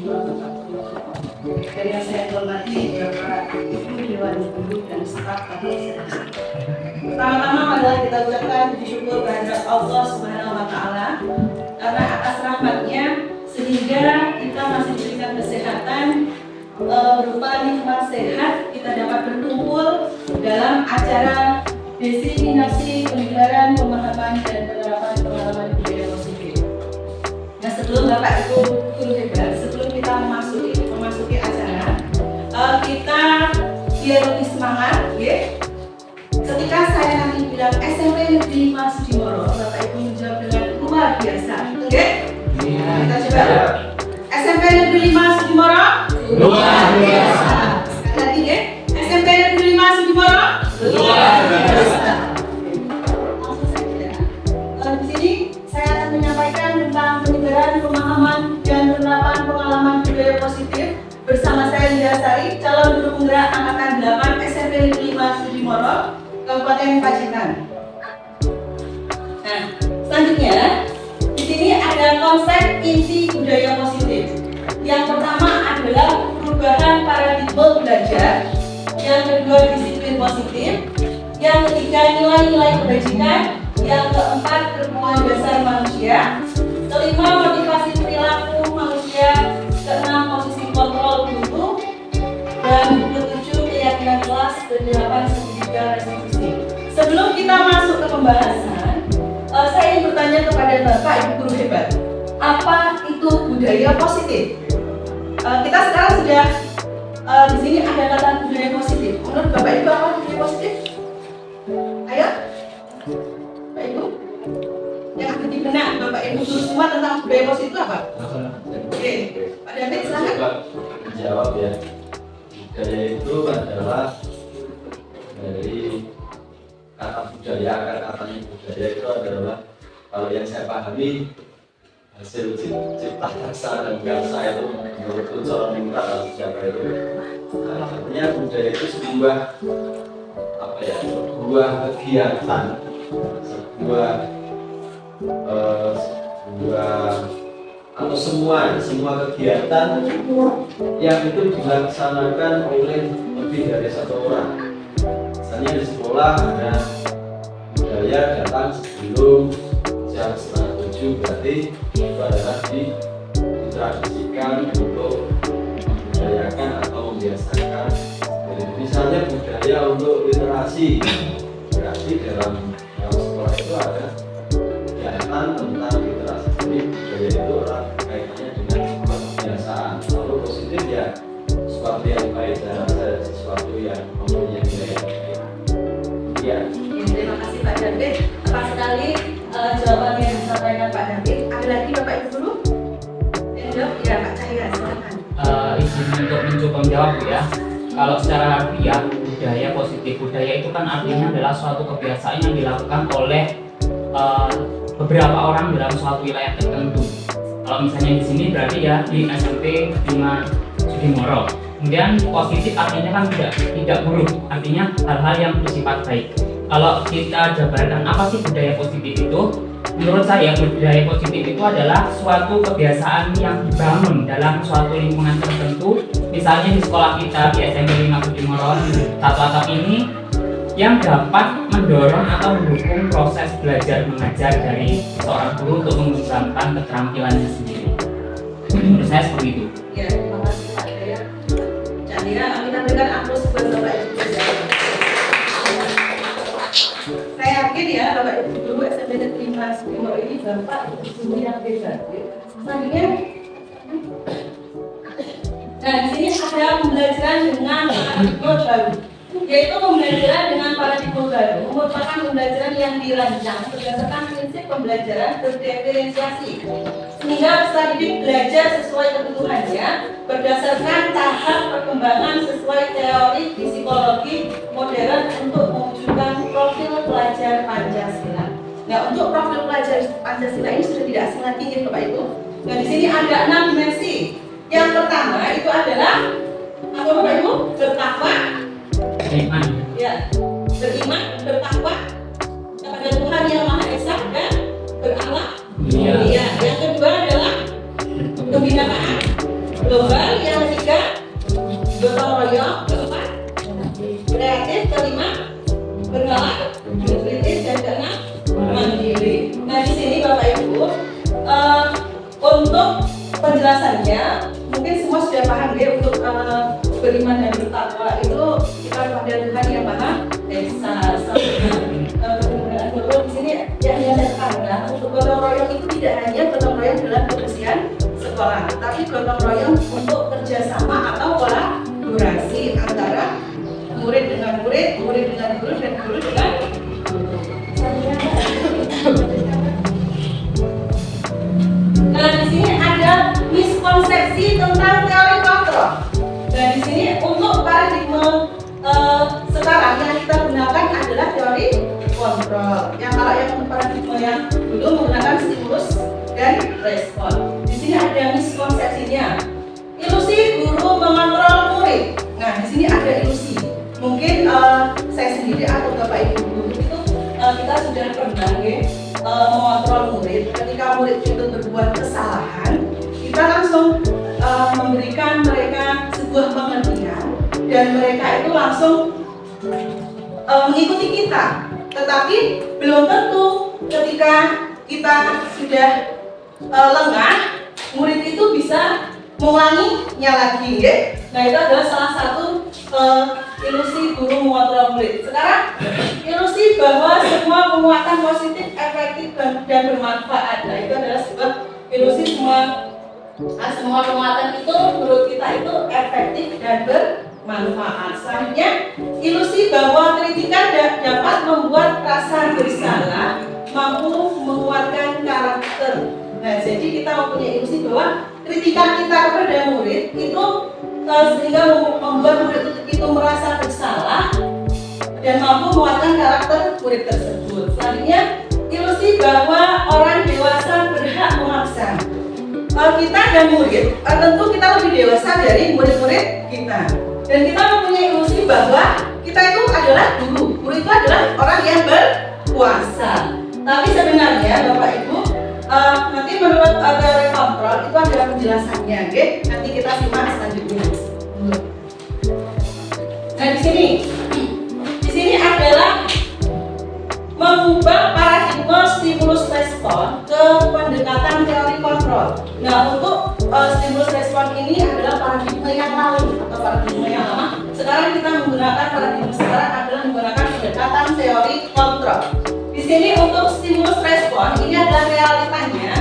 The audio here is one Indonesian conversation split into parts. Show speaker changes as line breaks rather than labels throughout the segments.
warahmatullahi wabarakatuh. Dan yang saya hormati Bapak Ibu Dewan Guru dan staf dosen. Pertama-tama adalah kita ucapkan puji syukur kehadirat Allah Subhanahu wa Ta'ala karena atas rahmatnya sehingga kita masih diberikan kesehatan berupa nikmat sehat, kita dapat berkumpul dalam acara diseminasi penyebaran pemahaman dan penerapan pengalaman budaya positif. Nah, sebelum Bapak Ibu guru hebat, sebelum kita memasuki acara, kita biar lebih semangat, ya. Ketika saya nanti bilang SMP Negeri 5 Sudimoro, Bapak Ibu menjawab dengan luar biasa, oke? Kita coba. SMP Negeri 5 Sudimoro, luar biasa. Sekali lagi, ya. SMP Negeri 5 Sudimoro, luar biasa. Langsung saja. Di sini saya akan menyampaikan tentang penyebaran pemahaman dan penerapan pengalaman budaya positif bersama saya Linda Sari, calon guru penggerak angkatan 8 SMP Negeri 5 Sudimoro, Kabupaten Pacitan. Nah, selanjutnya di sini ada konsep inti budaya positif. Yang pertama adalah perubahan paradigma belajar. Yang kedua disiplin positif. Yang ketiga nilai-nilai kebajikan. Yang keempat kebutuhan dasar manusia. Kelima motivasi perilaku manusia. Keenam posisi kontrol tubuh. Dan ketujuh keyakinan kelas. Kedelapan segitiga restitusi. Sebelum kita masuk ke pembahasan, saya ingin bertanya kepada Bapak Ibu guru hebat, apa itu budaya positif? Kita sekarang sudah di sini ada kata budaya positif. Menurut Bapak Ibu apa budaya positif? Ayo, Bapak Ibu, yang ada di benak Bapak Ibu guru semua tentang budaya positif itu apa? Oke, Pak David silakan.
Jawab ya. Budaya itu adalah dari kata budaya, katanya budaya itu adalah kalau yang saya pahami hasil cipta rasa dan bangsa itu menurut seorang minta atau siapa itu. Nah, artinya budaya itu sebuah sebuah kegiatan, sebuah atau semua kegiatan yang itu dilaksanakan oleh lebih dari satu orang. Misalnya di sekolah ada budaya datang sebelum jam 6:30, berarti itu adalah ditradisikan untuk membudayakan atau membiasakan. Jadi, misalnya budaya untuk literasi, berarti dalam sekolah itu ada kegiatan tentang literasi. Jadi budaya itu orang kaitannya dengan sebuah kebiasaan. Lalu positif ya sesuatu yang baik dan sesuatu yang mempunyai nilai yang baik. Ya.
Terima kasih Pak David. Tepat sekali jawaban yang disampaikan Pak David. Ada lagi Bapak Ibu guru? Ya Pak Cahya, silakan.
Izin untuk mencoba menjawab ya. Kalau secara harfiah budaya positif, budaya itu kan artinya adalah suatu kebiasaan yang dilakukan oleh beberapa orang dalam suatu wilayah tertentu. Kalau misalnya di sini berarti ya di SMP 5 Sudimoro. Kemudian positif artinya kan tidak buruk, artinya hal-hal yang bersifat baik. Kalau kita jabarkan apa sih budaya positif itu? Menurut saya budaya positif itu adalah suatu kebiasaan yang dibangun dalam suatu lingkungan tertentu. Misalnya di sekolah kita di SMP 5 Sudimoro satu atap ini yang dapat mendorong atau mendukung proses belajar mengajar dari seorang guru untuk mengembangkan keterampilannya sendiri. Menurut saya seperti itu.
Ya, terima kasih Pak Cahya. Chandra, kita berikan aplaus buat Bapak Ibu guru. Saya yakin ya Bapak Ibu guru SMP Negeri 5 Sudimoro ini Bapak Ibu guru yang hebat. Selanjutnya, nah di sini ada pembelajaran dengan paradigma baru, yaitu pembelajaran dengan paradigma baru merupakan pembelajaran yang dirancang berdasarkan prinsip pembelajaran berdiferensiasi sehingga peserta didik belajar sesuai kebutuhannya berdasarkan tahap perkembangan sesuai teori psikologi modern untuk mewujudkan profil pelajar Pancasila. Nah, untuk profil pelajar Pancasila ini sudah tidak asing lagi ya Bapak Ibu. Nah, di sini ada 6 dimensi. Yang pertama itu adalah apa Bapak Ibu? Bertakwa.
Beriman.
Ya, beriman, bertakwa kepada Tuhan Yang Maha Esa dan berakhlak.
Iya.
Yang kedua adalah kebinaan. penjelasannya mungkin semua sudah paham ya. Untuk beriman dan bertakwa itu kita kepada Tuhan yang Maha Esa. Di sini yang dinyatakan untuk gotong royong itu tidak hanya gotong royong dalam kebersihan sekolah, tapi gotong royong untuk kerjasama atau kolaborasi antara murid dengan murid, murid dengan guru, dan guru dengan guru. Nah, di sini ada miskonsepsi tentang teori kontrol. Nah, di sini untuk paradigma sekarang yang kita gunakan adalah teori kontrol. Yang kalau yang paradigma yang dulu menggunakan stimulus dan respon. Di sini ada miskonsepsinya. Ilusi guru mengontrol murid. Nah, di sini ada ilusi. Mungkin saya sendiri atau Bapak Ibu guru itu kita sudah pernah mengontrol murid. Ketika murid itu berbuat kesalahan, kita langsung memberikan mereka sebuah pengertian dan mereka itu langsung mengikuti kita. Tetapi belum tentu ketika kita sudah lengah, murid itu bisa mengulanginya lagi ya. Nah, itu adalah salah satu ilusi guru mengontrol murid. Sekarang ilusi bahwa semua penguatan positif, efektif dan bermanfaat. Nah, itu adalah sebuah ilusi. Semua penguatan itu menurut kita itu efektif dan bermanfaat. Selanjutnya, ilusi bahwa kritikan dapat membuat rasa bersalah, mampu menguatkan karakter. Nah, jadi kita mempunyai ilusi bahwa kritikan kita kepada murid itu sehingga membuat murid itu merasa bersalah dan mampu menguatkan karakter murid tersebut. Selanjutnya, ilusi bahwa orang dewasa berhak memaksa. Kita dan murid, tentu kita lebih dewasa dari murid-murid kita. Dan kita mempunyai ilusi bahwa kita itu adalah guru itu adalah orang yang berkuasa. Tapi sebenarnya Bapak Ibu, nanti menurut teori kontrol itu adalah penjelasannya, oke? Nanti kita simak selanjutnya. Nah, di sini adalah mengubah paradigma stimulus respon ke pendekatan teori kontrol. Nah, untuk stimulus respon ini adalah paradigma yang lalu atau paradigma yang lama. Sekarang kita menggunakan paradigma sekarang adalah menggunakan pendekatan teori kontrol. Di sini untuk stimulus respon ini adalah realitanya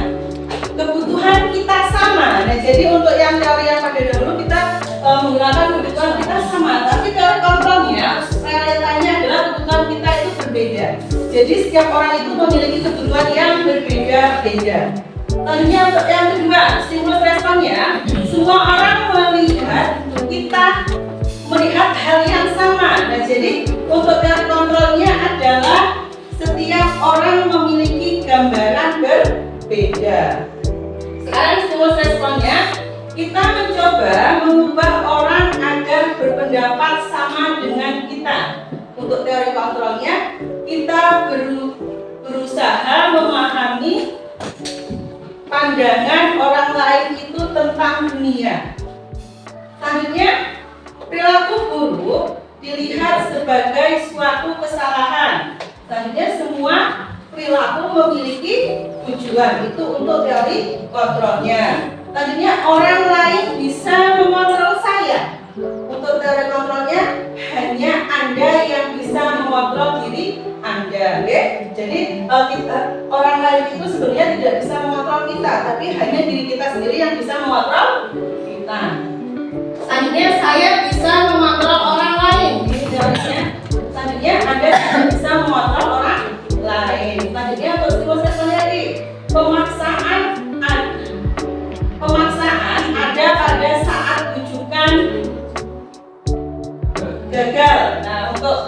kebutuhan kita sama. Nah, jadi untuk yang teori yang pada dahulu kita menggunakan kebutuhan kita sama, tapi teori kontrolnya realitanya adalah kebutuhan kita itu berbeda. Jadi setiap orang itu memiliki kebutuhan yang berbeda-beda. Tentunya untuk yang kedua, stimulus responnya, semua orang melihat hal yang sama. Nah, jadi untuk teori kontrolnya adalah setiap orang memiliki gambaran berbeda. Sekarang stimulus responnya, kita mencoba mengubah orang agar berpendapat sama dengan kita. Untuk teori kontrolnya, kita berusaha memahami pandangan orang lain itu tentang dunia. Selanjutnya, perilaku buruk dilihat sebagai suatu kesalahan. Selanjutnya, semua perilaku memiliki tujuan. Itu untuk teori kontrolnya. Selanjutnya, orang lain bisa mengontrol saya. Untuk teori kontrolnya, hanya Anda yang bisa mengontrol diri Anda, oke? Jadi orang lain itu sebenarnya tidak bisa mengontrol kita, tapi hanya diri kita sendiri yang bisa mengontrol kita. Selanjutnya, saya bisa mengontrol orang lain. Ini teorinya. Selanjutnya, Anda tidak bisa mengontrol orang lain. Selanjutnya, untuk stimulus responnya tadi, pemaksaan ada pada saat rujukan gagal. Nah, untuk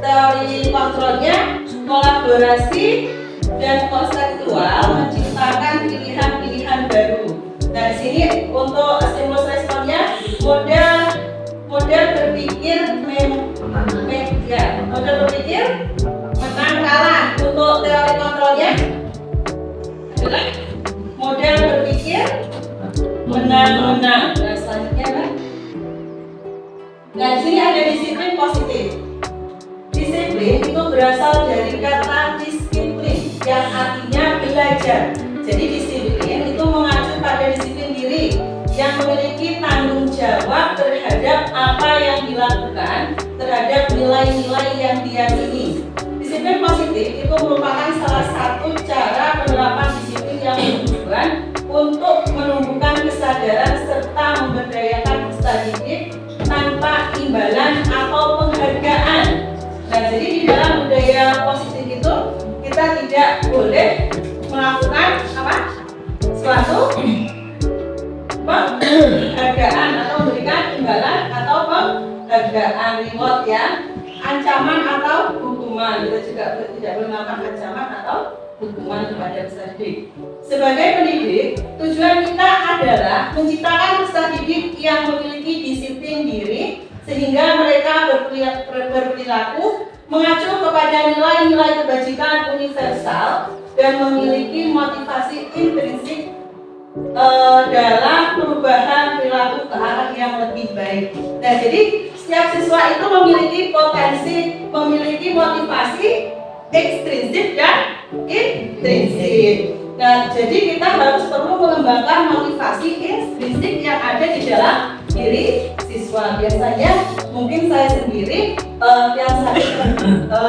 teori kontrolnya, kolaborasi dan konseptual menciptakan pilihan-pilihan baru. Nah, di sini untuk stimulus responnya, model berpikir menang kalah. Untuk teori kontrolnya adalah model berpikir menang-menang. Nah, selanjutnya kan? Nah, di sini ada disiplin positif. Disiplin itu berasal dari kata disiplin yang artinya belajar. Jadi disiplin itu mengacu pada disiplin apa yang dilakukan terhadap nilai-nilai yang diyakini. Disiplin positif itu merupakan salah satu cara penerapan disiplin yang bertujuan untuk menumbuhkan kesadaran serta memberdayakan peserta didik tanpa imbalan atau penghargaan. Nah, jadi di dalam budaya positif itu kita tidak boleh melakukan suatu penghargaan atau memberikan imbalan atau penghargaan, reward ya, ancaman atau hukuman. Kita juga tidak boleh melakukan ancaman atau hukuman kepada peserta didik. Sebagai pendidik, tujuan kita adalah menciptakan peserta didik yang memiliki disiplin diri sehingga mereka berperilaku mengacu kepada nilai-nilai kebajikan universal dan memiliki motivasi intrinsik dalam perubahan perilaku ke arah yang lebih baik. Nah, jadi setiap siswa itu memiliki potensi, memiliki motivasi ekstrinsik dan intrinsik. Nah, jadi kita harus perlu mengembangkan motivasi intrinsik yang ada di dalam diri siswa. Biasanya mungkin saya sendiri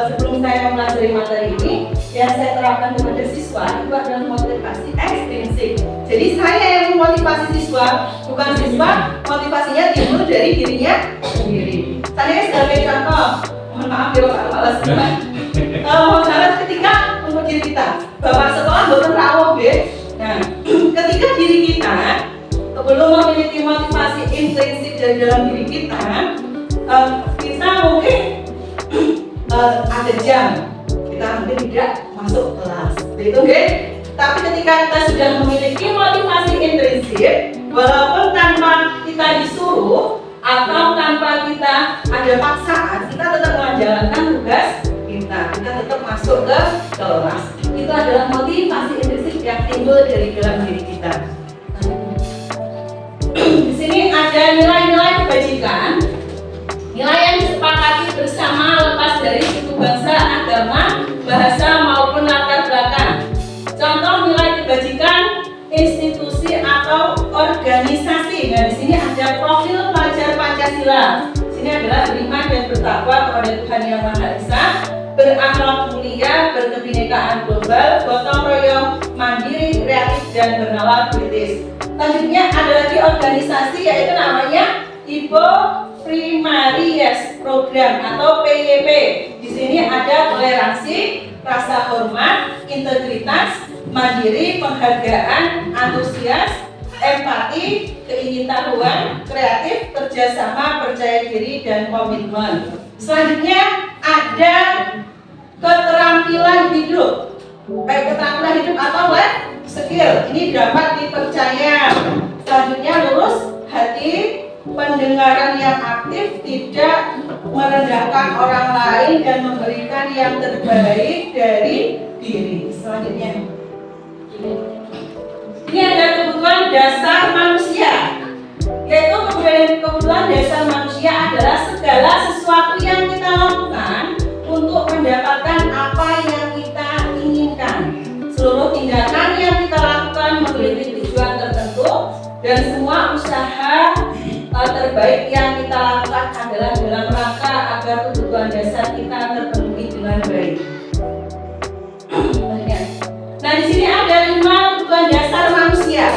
sebelum saya mempelajari materi ini, yang saya terapkan kepada siswa itu adalah motivasi ekstrinsik. Jadi saya yang memotivasi siswa, bukan siswa motivasinya timbul dari dirinya sendiri. Saya sebagai contoh, mohon maaf ya Pak Kepala Sekolah. Misalnya ketika untuk diri kita, Bapak sekolah bukan rawuh ya. Nah, ketika diri kita belum memiliki motivasi intrinsik dari dalam diri kita, kita mungkin ada jam kita mungkin tidak masuk kelas, itu okay? Tapi ketika kita sudah memiliki motivasi intrinsik, walaupun tanpa kita disuruh atau tanpa kita ada paksaan, kita tetap menjalankan tugas kita tetap masuk ke kelas. Itu adalah motivasi intrinsik yang timbul dari dalam diri kita. Di sini ada nilai-nilai kebajikan, nilai yang disepakati bersama lepas dari suku bangsa, agama, bahasa maupun latar belakang. Contoh nilai kebajikan institusi atau organisasi. Nah, di sini ada profil pelajar Pancasila. Di sini adalah beriman dan bertakwa kepada Tuhan Yang Maha Esa, berakhlak mulia, berkebinekaan global, gotong royong, mandiri, kreatif dan bernalar kritis. Selanjutnya ada lagi organisasi yaitu namanya Ibo Primaries Program atau PYP. Di sini ada toleransi, rasa hormat, integritas, mandiri, penghargaan, antusias, empati, keingintahuan, kreatif, kerjasama, percaya diri, dan komitmen. Selanjutnya ada keterampilan hidup. Keterampilan hidup atau life skill. Ini dapat dipercaya. Selanjutnya lurus hati, pendengaran yang aktif, tidak merendahkan orang lain dan memberikan yang terbaik dari diri. Selanjutnya ini ada kebutuhan dasar manusia, yaitu kebutuhan dasar manusia adalah segala sesuatu yang kita lakukan untuk mendapatkan apa yang kita inginkan. Seluruh tindakan yang kita lakukan memiliki tujuan tertentu dan semua usaha terbaik yang kita lakukan adalah dalam rangka agar kebutuhan dasar kita terpenuhi dengan baik. Nah, di sini ada 5 kebutuhan dasar manusia.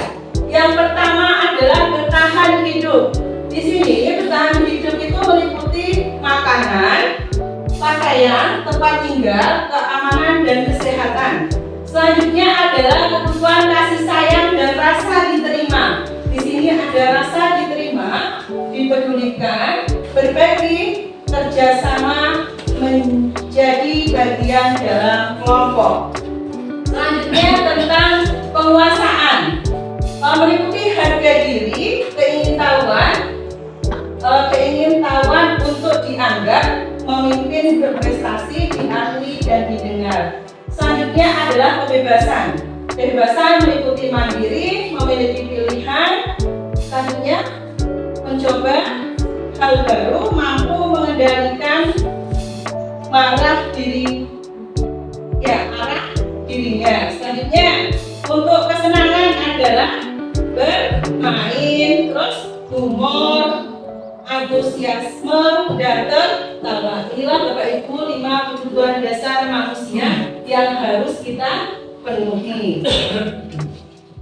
Yang pertama adalah bertahan hidup. Di sini bertahan hidup itu meliputi makanan, pakaian, tempat tinggal, keamanan dan kesehatan. Selanjutnya adalah kebutuhan kasih sayang dan rasa diterima. Di sini ada rasa diterima, dipedulikan, berbagi, kerjasama, menjadi bagian dalam kelompok. Selanjutnya tentang penguasaan, meliputi harga diri, keingintahuan untuk dianggap, memimpin, berprestasi, diakui dan didengar. Selanjutnya adalah kebebasan. Kebebasan meliputi mandiri, memiliki pilihan. Selanjutnya mencoba hal baru, mampu mengendalikan arah dirinya. Selanjutnya untuk kesenangan adalah bermain, terus humor, antusiasme, dan tertawa. Inilah Bapak Ibu 5 kebutuhan dasar manusia yang harus kita penuhi.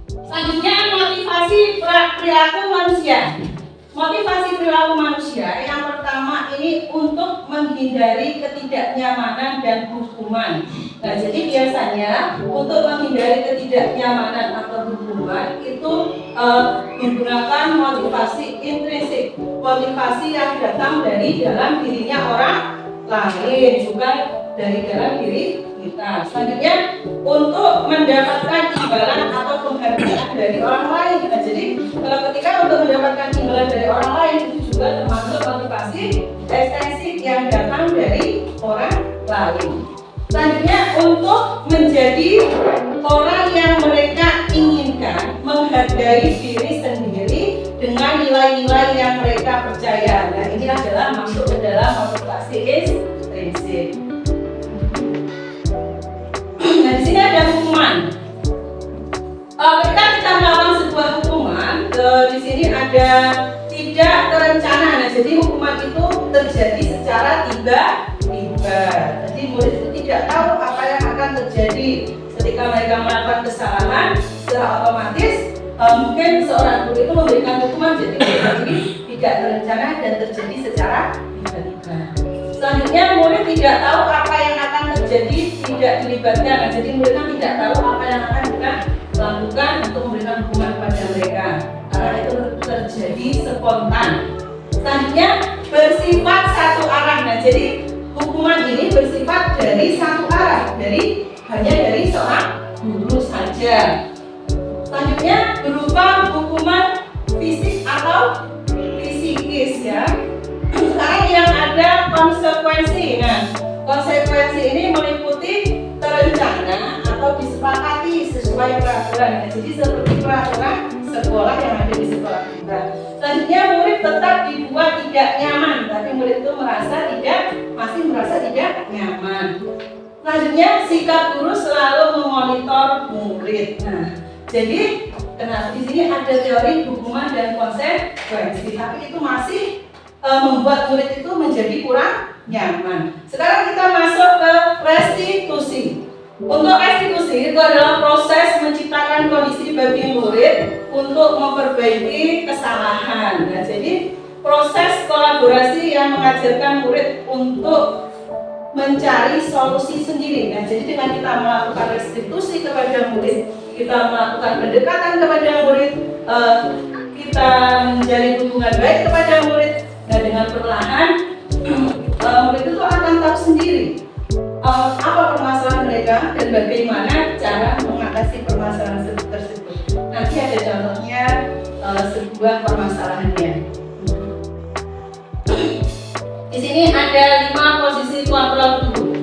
Selanjutnya motivasi perilaku manusia. Motivasi perilaku manusia yang pertama ini untuk menghindari ketidaknyamanan dan hukuman. Nah, jadi biasanya untuk menghindari ketidaknyamanan atau hukuman itu menggunakan motivasi intrinsik, motivasi yang datang dari dalam dirinya orang lain, bukan dari dalam diri kita. Selanjutnya untuk mendapatkan imbalan atau penghargaan dari orang lain. Nah, jadi ketika untuk mendapatkan imbalan dari orang lain itu juga termasuk motivasi ekstensif yang datang dari orang lain. Selanjutnya untuk menjadi orang yang mereka inginkan, menghargai diri sendiri dengan nilai-nilai yang mereka percaya. Nah, ini adalah masuk ke dalam motivasi ekstensif. Nah, di sini ada hukuman. Ketika kita melakukan sebuah hukuman, di sini ada tidak terencana. Nah, jadi hukuman itu terjadi secara tiba-tiba. Jadi murid itu tidak tahu apa yang akan terjadi ketika mereka melakukan kesalahan. Secara otomatis mungkin seorang guru itu memberikan hukuman, jadi ini tidak terencana dan terjadi secara tiba-tiba. Selanjutnya murid tidak tahu apa yang akan terjadi, tidak dilibatkan. Nah, jadi murid kan tidak tahu apa yang akan kita lakukan untuk memberikan hukuman kepada mereka, karena itu terjadi spontan. Selanjutnya bersifat satu arah. Nah, jadi hukuman ini bersifat dari satu arah, hanya dari seorang guru saja. Selanjutnya berupa hukuman fisik atau psikis ya. Sekarang yang ada konsekuensi. Nah, konsekuensi ini meliputi terencana atau disepakati sesuai peraturan. Nah, jadi seperti peraturan sekolah yang ada di sekolah kita. Selanjutnya murid tetap dibuat tidak nyaman, tapi murid itu masih merasa tidak nyaman. Selanjutnya sikap guru selalu memonitor murid. Nah, jadi di sini ada teori hukuman dan konsekuensi, tapi itu masih membuat murid itu menjadi kurang nyaman. Sekarang kita masuk ke restitusi. Untuk restitusi itu adalah proses menciptakan kondisi bagi murid untuk memperbaiki kesalahan. Nah, jadi proses kolaborasi yang mengajarkan murid untuk mencari solusi sendiri. Nah, jadi dengan kita melakukan restitusi kepada murid, kita melakukan pendekatan kepada murid, kita menjalin hubungan baik kepada murid. Nah, dengan perlahan murid itu akan tahu sendiri apa permasalahan mereka dan bagaimana cara mengatasi permasalahan tersebut. Nanti ada contohnya sebuah permasalahannya. Di sini ada 5 posisi kontrol guru.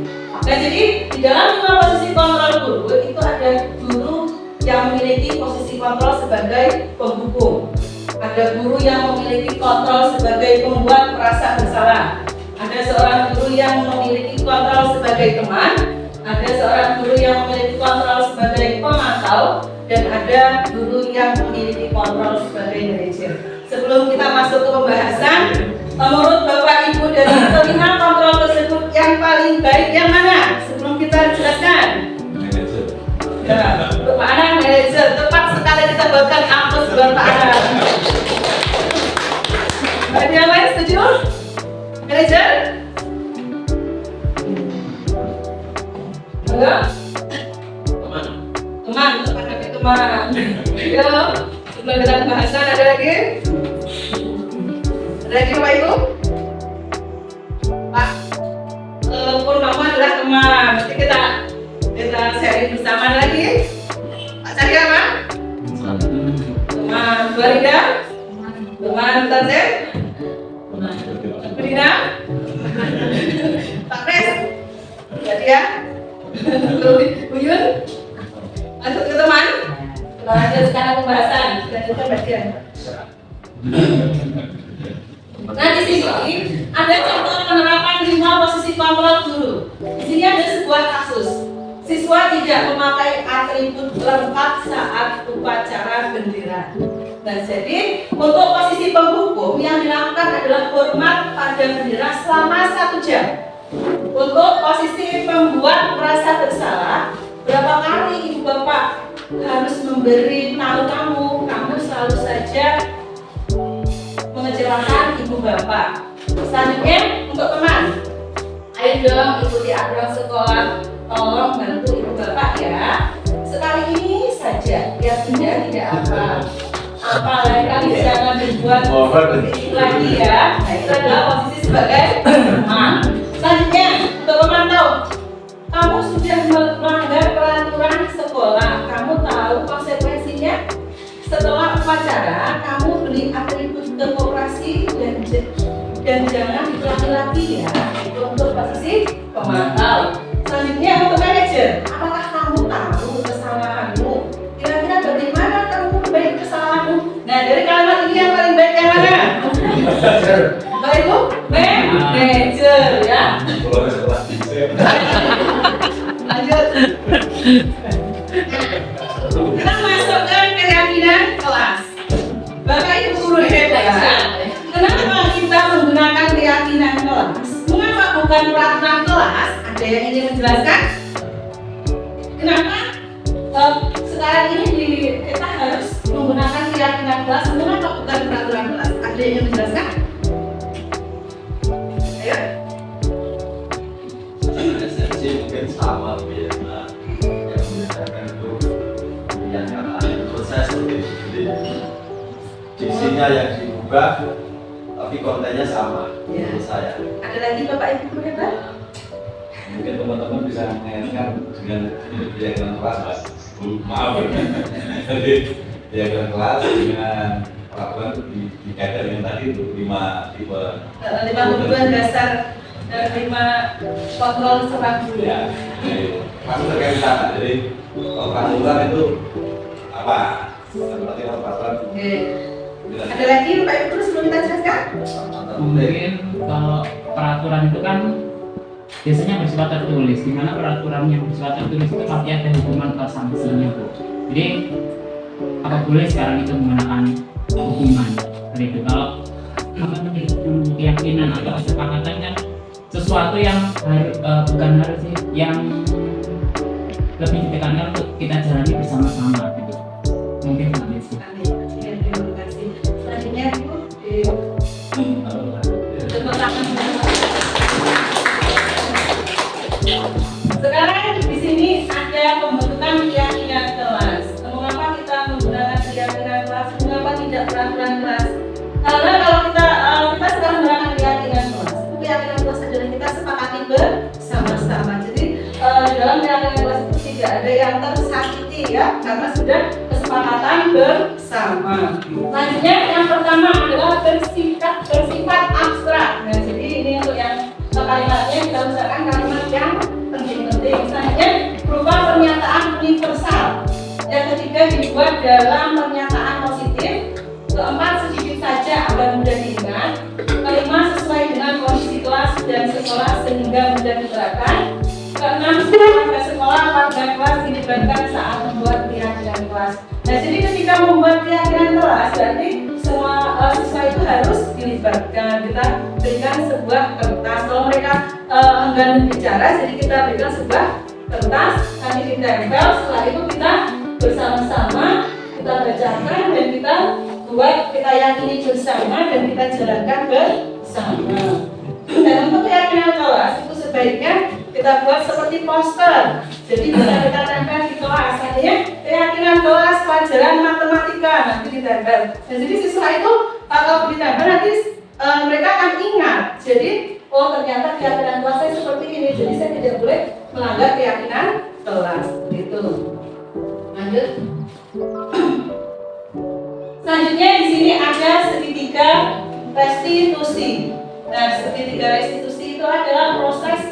Nah, jadi di dalam 5 posisi kontrol guru itu ada guru yang memiliki posisi kontrol sebagai penghukum. Ada guru yang memiliki kontrol sebagai pembuat merasa bersalah. Ada seorang guru yang memiliki kontrol sebagai teman. Ada seorang guru yang memiliki kontrol sebagai pemantau. Dan ada guru yang memiliki kontrol sebagai manajer. Sebelum kita masuk ke pembahasan, menurut Bapak Ibu dari kelima kontrol tersebut yang paling baik yang mana? Sebelum kita jelaskan.
Manajer.
Ya, Pak Anang manajer. Tepat sekali kita buatkan kampus buat Pak Anang. Ada yang lain setuju? Manajer? Enggak? Teman, teman. Ya, sebelum kita pembahasan ada lagi? Ada lagi Bapak Ibu? Pak Purnomo adalah teman. Nanti kita sharing bersama lagi. Pak Cahya apa? Teman. Bu Arida? Teman Tante? Bu Dina? Pak Kres? Jadi ya? Bu Yun? Masuk ke teman? Kita lanjut sekarang pembahasan. Lanjutkan bagian. Nah, di sini ada contoh penerapan 5 posisi kontrol guru. Di sini ada sebuah kasus. Siswa tidak memakai atribut lengkap saat upacara bendera. Nah, jadi untuk posisi penghukum yang dilakukan adalah hormat pada bendera selama 1 jam. Untuk posisi pembuat merasa bersalah, berapa kali ibu bapak harus memberi tahu kamu selalu saja mengecewakan ibu bapak. Selanjutnya untuk teman, ayo dong ikuti aturan sekolah, tolong bantu ibu bapak ya. Sekali ini saja, biar tidak apa. Apalagi kali jangan dibuat seperti itu lagi ya. Nah, itu adalah posisi sebagai teman. Selanjutnya untuk pemantau, kamu sudah melanggar peraturan sekolah, kamu tahu konsekuensinya. Setelah upacara, kamu beli atribut demokrasi dan jangan diulangi lagi ya. Itu untuk posisi pemantau. Selanjutnya untuk manajer, apakah kamu tahu kesalahanmu? Kira-kira bagaimana kamu memperbaiki kesalahanmu? Nah, dari kalimat ini yang paling baik yang mana? Baik itu manajer ya. Lanjut. Kita masukkan keyakinan kelas. Bapak Ibu guru hebat. Kenapa kita menggunakan keyakinan kelas? Mengapa bukan peraturan kelas? Ada yang ingin menjelaskan? Kenapa sekarang ini kita harus menggunakan keyakinan kelas? Mengapa bukan peraturan kelas? Ada yang ingin menjelaskan? Ayo.
Esensi mungkin sama ya. Nah, yang membedakan itu yang proses seperti itu. Diksinya yang diubah, tapi kontennya sama.
Ya.
Menurut saya.
Ada lagi Bapak Ibu guru hebat?
Mungkin teman-teman bisa mengaitkan dengan keyakinan kelas, Mas. Maaf ya. Jadi keyakinan kelas dengan peraturan dikaitkan dengan tadi itu 5 tipe.
5 tujuan dasar dan 5 kontrol serang guru.
Ya, jadi masuk terkait sama. Jadi peraturan itu apa? Berarti peraturan.
Oke. Ada lagi Bapak Ibu sebelum kita jelaskan?
Mungkin kalau peraturan itu kan biasanya bersifat tertulis, di mana peraturan yang bersifat tertulis itu pasti ada hukuman atau sanksinya, Bu. Jadi apa boleh sekarang itu menggunakan hukuman? Jadi itu kalau keyakinan atau kesepakatan kan sesuatu yang bukan harus sih, yang lebih ditekankan untuk kita jalani bersama-sama gitu. Mungkin seperti itu.
Terima kasih. Selanjutnya Ibu tepuk tangan. Sekarang di sini ada pembentukan keyakinan kelas. Mengapa kita menggunakan keyakinan kelas? Mengapa tidak peraturan kelas? Karena kalau kita sekarang menggunakan keyakinan kelas, itu keyakinan kelas adalah kita sepakati bersama-sama. Jadi di dalam keyakinan kelas itu tidak ada yang tersakiti ya, karena sudah kesepakatan bersama. Selanjutnya yang pertama adalah bersifat abstrak. Nah, jadi ini untuk yang kalimatnya kita misalkan kalimat yang penting-penting. Selanjutnya berupa pernyataan universal. Yang ketiga dibuat dalam pernyataan positif. Keempat sedikit saja agar mudah diingat. Kelima sesuai dengan kondisi kelas dan sekolah sehingga mudah diterapkan. Keenam warga sekolah, warga kelas dilibatkan saat membuat keyakinan kelas. Nah, jadi ketika membuat keyakinan kelas berarti semua siswa itu harus dilibatkan. Kita berikan sebuah kertas. Kalau mereka enggan bicara, jadi kita berikan sebuah kertas, nanti ditempel. Setelah itu kita bersama-sama kita bacakan dan kita buat, kita yakini bersama dan kita jalankan bersama. Dan untuk keyakinan kelas itu sebaiknya kita buat seperti poster. Jadi bisa kita tempel di kelas. Artinya keyakinan kelas pelajaran matematika nanti ditempel. Dan jadi siswa itu kalau ditempel nanti mereka akan ingat. Jadi oh ternyata keyakinan kelas saya seperti ini. Jadi saya tidak boleh melanggar keyakinan kelas. Gitu. Lanjut. Selanjutnya di sini ada segitiga restitusi. Nah, segitiga restitusi itu adalah proses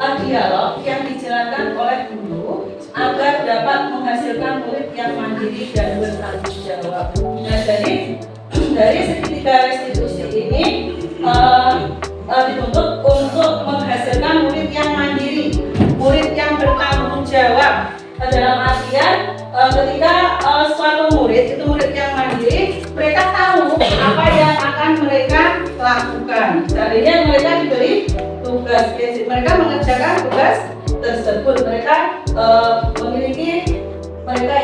dialog yang dijalankan oleh guru agar dapat menghasilkan murid yang mandiri dan bertanggung jawab. Nah, jadi dari segitiga restitusi ini dituntut untuk menghasilkan murid yang mandiri, murid yang bertanggung jawab. Dalam artian ketika suatu lakukan. Seandainya mereka diberi tugas, mereka mengerjakan tugas tersebut, mereka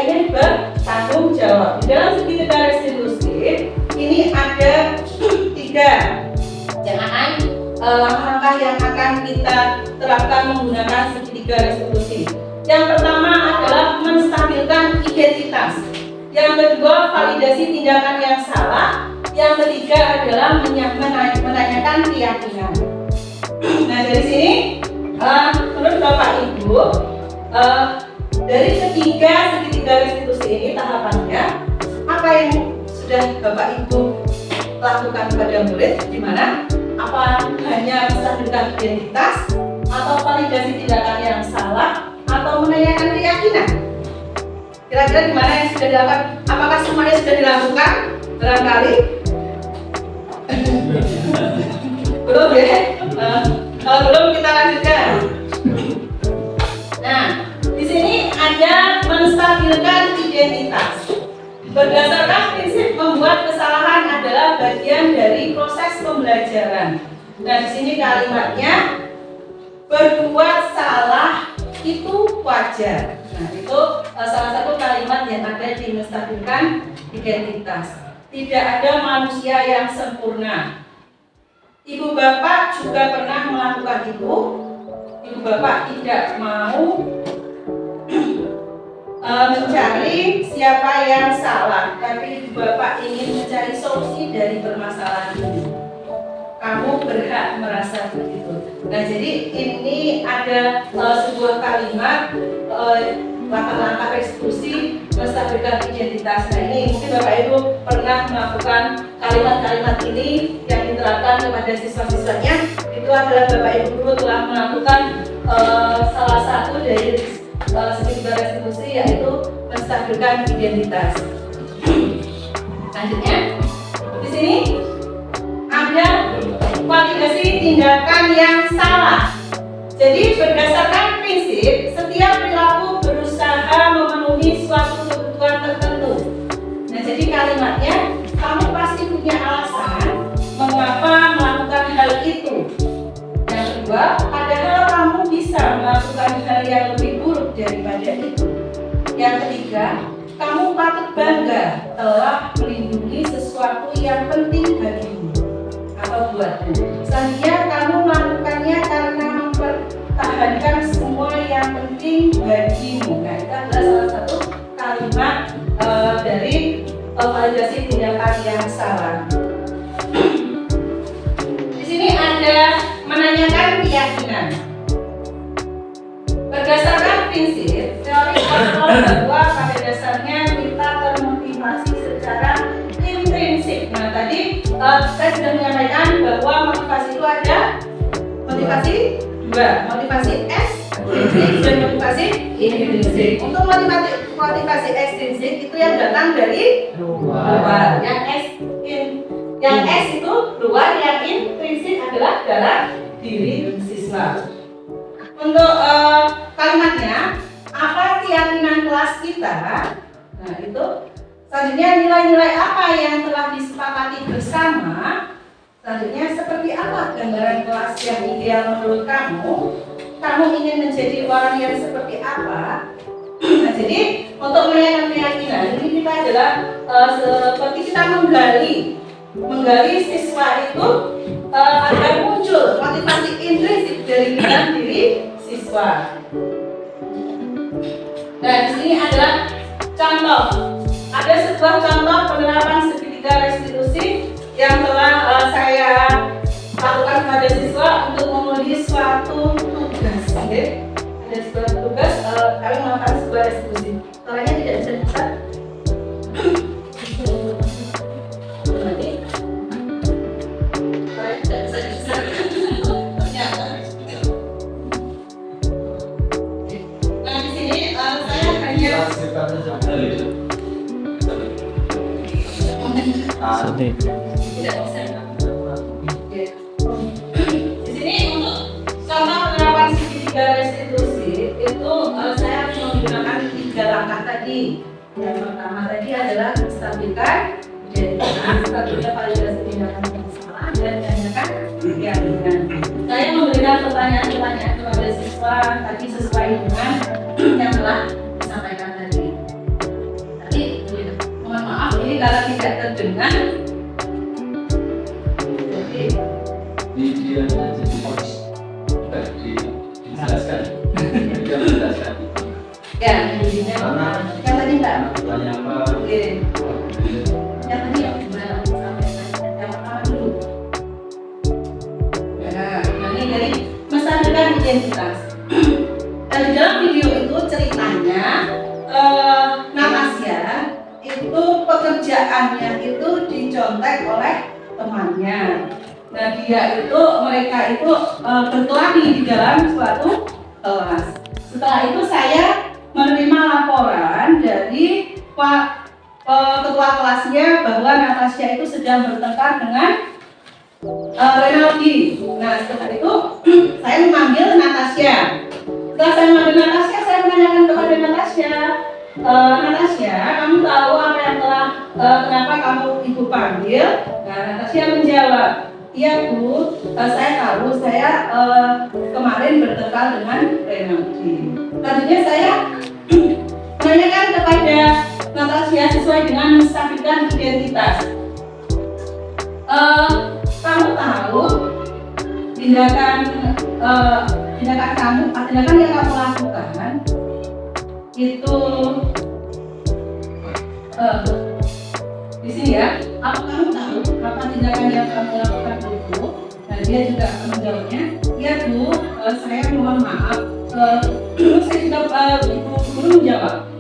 ingin bertanggung jawab. Di dalam segitiga restitusi ini ada 3 langkah-langkah yang akan kita terapkan menggunakan segitiga restitusi. Yang pertama adalah menstabilkan identitas. Yang kedua, validasi tindakan yang salah. Yang ketiga adalah menanyakan keyakinan. Nah, dari sini menurut Bapak Ibu, dari segitiga restitusi ini tahapannya apa yang sudah Bapak Ibu lakukan kepada murid, di mana apa hanya menstabilkan identitas atau validasi tindakan yang salah atau menanyakan keyakinan? Kira-kira di mana yang sudah dilakukan? Apakah semuanya sudah dilakukan? Barangkali belum ya? Kalau belum kita lanjutkan. Nah, di sini ada menstabilkan identitas. Berdasarkan prinsip membuat kesalahan adalah bagian dari proses pembelajaran. Nah, di sini kalimatnya berbuat salah itu wajar. Nah, itu salah satu kalimat yang ada di menstabilkan identitas. Tidak ada manusia yang sempurna. Ibu bapak juga pernah melakukan itu. Ibu bapak tidak mau mencari siapa yang salah, tapi ibu bapak ingin mencari solusi dari permasalahan ini. Kamu berhak merasa begitu. Nah, jadi ini ada sebuah kalimat langkah-langkah restitusi menstabilkan identitas. Nah, ini mungkin Bapak Ibu pernah melakukan kalimat-kalimat ini yang diterapkan kepada siswa-siswanya. Itu adalah Bapak Ibu guru telah melakukan salah satu dari segitiga restitusi, yaitu menstabilkan identitas. Selanjutnya di sini ada validasi tindakan yang salah. Jadi berdasarkan prinsip setiap perilaku berusaha memenuhi suatu kebutuhan tertentu. Nah, jadi kalimatnya kamu pasti punya alasan mengapa melakukan hal itu. Yang kedua, padahal kamu bisa melakukan hal yang lebih buruk daripada itu. Yang ketiga, kamu patut bangga telah melindungi sesuatu yang penting bagimu atau buatmu. Selanjutnya, kamu melakukannya karena mempertahankan semua yang penting bagimu. Nah, itu adalah salah satu kalimat dari validasi tindakan yang salah. Di sini ada menanyakan keyakinan. Berdasarkan prinsip teori kontrol bahwa pada dasarnya kita termotivasi secara intrinsik. Nah, tadi saya sudah menyampaikan bahwa motivasi itu ada motivasi 2, motivasi ekstrinsik dan motivasi intrinsik. Untuk motivasi ekstrinsik itu yang datang dari luar. Yang S itu luar, yang intrinsik adalah dalam diri siswa. Untuk kalimatnya, apa keyakinan kelas kita? Nah, itu selanjutnya nilai-nilai apa yang telah disepakati bersama. Selanjutnya, seperti apa gambaran kelas yang ideal menurut kamu? Kamu ingin menjadi orang yang seperti apa? Nah, jadi untuk menanyakan keyakinan ini kita adalah seperti kita menggali siswa itu agar muncul motivasi intrinsik dari dalam diri siswa. Dan di sini adalah contoh. Ada sebuah contoh penerapan segitiga restitusi yang telah saya lakukan kepada siswa untuk memenuhi suatu tugas. Ada sebuah tugas, kami melakukan sebuah restitusi. Soalnya tidak bisa dibuka.
Sedih.
Tidak bisa. Di sini untuk contoh penerapan segitiga restitusi itu saya menggunakan 3 langkah tadi. Yang pertama tadi adalah menstabilkan identitas, validasi tindakan yang salah, dan pertanyaan-pertanyaan kepada siswa tadi sesuai dengan yang telah disampaikan tadi. Tapi mohon maaf ini kalau tidak terdengar. Jadi
dia jadi host dijelaskan dia menjelaskan
ya intinya
Karena
yang tadi enggak.
tanya apa
Oke. Yang tadi ya gimana? Yang pertama dulu. Ya, ini dari menstabilkan identitas. Dan di dalam video itu ceritanya Natasha itu pekerjaannya itu dicontek oleh temannya. Nah mereka itu berkelahi di dalam suatu kelas. Setelah itu saya menerima laporan dari ketua kelasnya bahwa Natasha itu sedang bertengkar dengan Renaldi. Nah setelah itu saya memanggil Natasha. Setelah saya memanggil Natasha, saya menanyakan kepada Natasha, Natasha, kamu tahu apa yang kenapa kamu ibu panggil? Nah Natasha menjawab, iya Bu, saya tahu, saya kemarin bertengkar dengan Renaldi. Selanjutnya saya menanyakan kepada Natasha sesuai dengan menstabilkan identitas. Kamu tahu tindakan yang kamu lakukan itu di sini ya. Apa kamu tahu apa tindakan yang kamu lakukan itu? Nah dia juga menjawabnya, ya Bu, saya mohon maaf. Saya juga guru menjawab.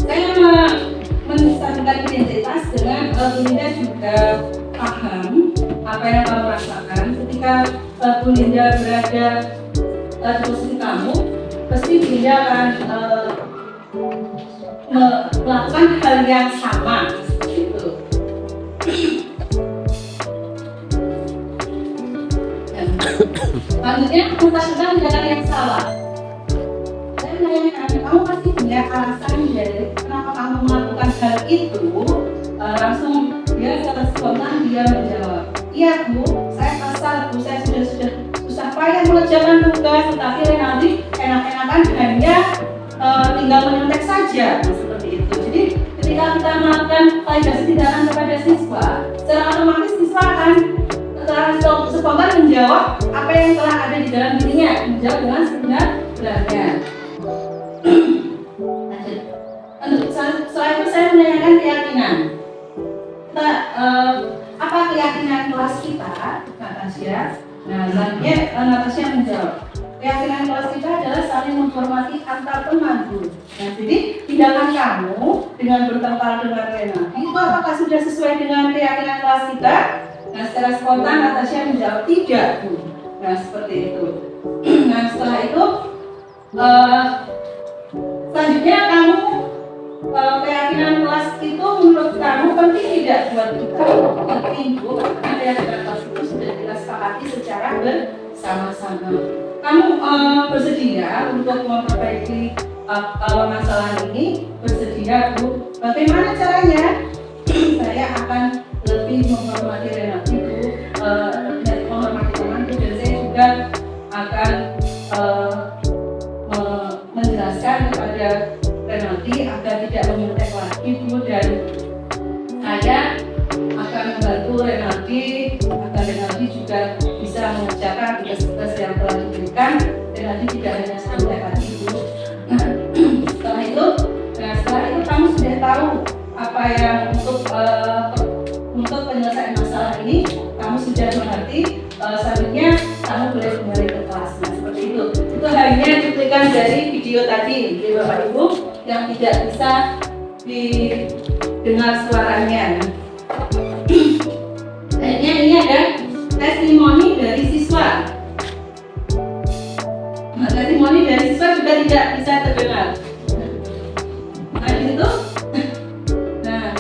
Saya menstabilkan identitas dengan Linda juga paham apa yang kamu rasakan ketika Bu Linda berada di posisi kamu, pasti Linda akan melakukan hal yang sama gitu. Selanjutnya menstabilkan tindakan yang salah. Saya menanyakan, kamu pasti punya alasan dari kenapa kamu melakukan hal itu. Langsung dia secara spontan dia menjawab, iya Bu, saya kesal Bu, saya sudah susah payah mengerjakan tugas, tetapi Renaldi enak-enakan hanya tinggal menyontek saja. Nah, seperti itu. Jadi ketika kita melakukan validasi tindakan kepada siswa, secara otomatis siswa akan spontan menjawab apa yang telah ada di dalam dirinya, menjawab dengan sebenarnya. Setelah itu saya menanyakan keyakinan. Apa keyakinan kelas kita, Natasha? Nah, selanjutnya Natasha menjawab, keyakinan kelas kita adalah saling menghormati antar teman Bu. Nah, jadi tindakan kamu dengan bertengkar dengan Renaldi itu apakah sudah sesuai dengan keyakinan kelas kita? Nah, secara spontan Natasha menjawab tidak Bu. Nah, seperti itu. Nah, setelah itu selanjutnya kamu keyakinan kelas itu menurut kamu penting tidak buat kita? Penting Bu, karena keyakinan kelas itu sudah kita sepakati secara bersama-sama. Kamu bersedia untuk memperbaiki masalah ini? Bersedia Bu? Bagaimana caranya? Saya akan lebih menghormati Renaldi Bu, menghormati temanku, dan saya juga akan menjelaskan kepada Renaldi agar tidak menyontek lagi Bu, dan saya akan membantu Renaldi agar Renaldi juga bisa mengerjakan tugas-tugas yang telah diberikan. Renaldi tidak hanya menyontek lagi Bu. Setelah itu kamu sudah tahu apa yang untuk penyelesaian masalah ini kamu sudah mengerti. Selanjutnya kamu boleh kembali ke kelas. Nah, seperti itu. Itu hanya cuplikan dari video tadi, Bapak Ibu, yang tidak bisa didengar suaranya. Akhirnya ini ada testimoni dari siswa. Nah, testimoni dari siswa juga tidak bisa terdengar. Nah, di situ. Nah,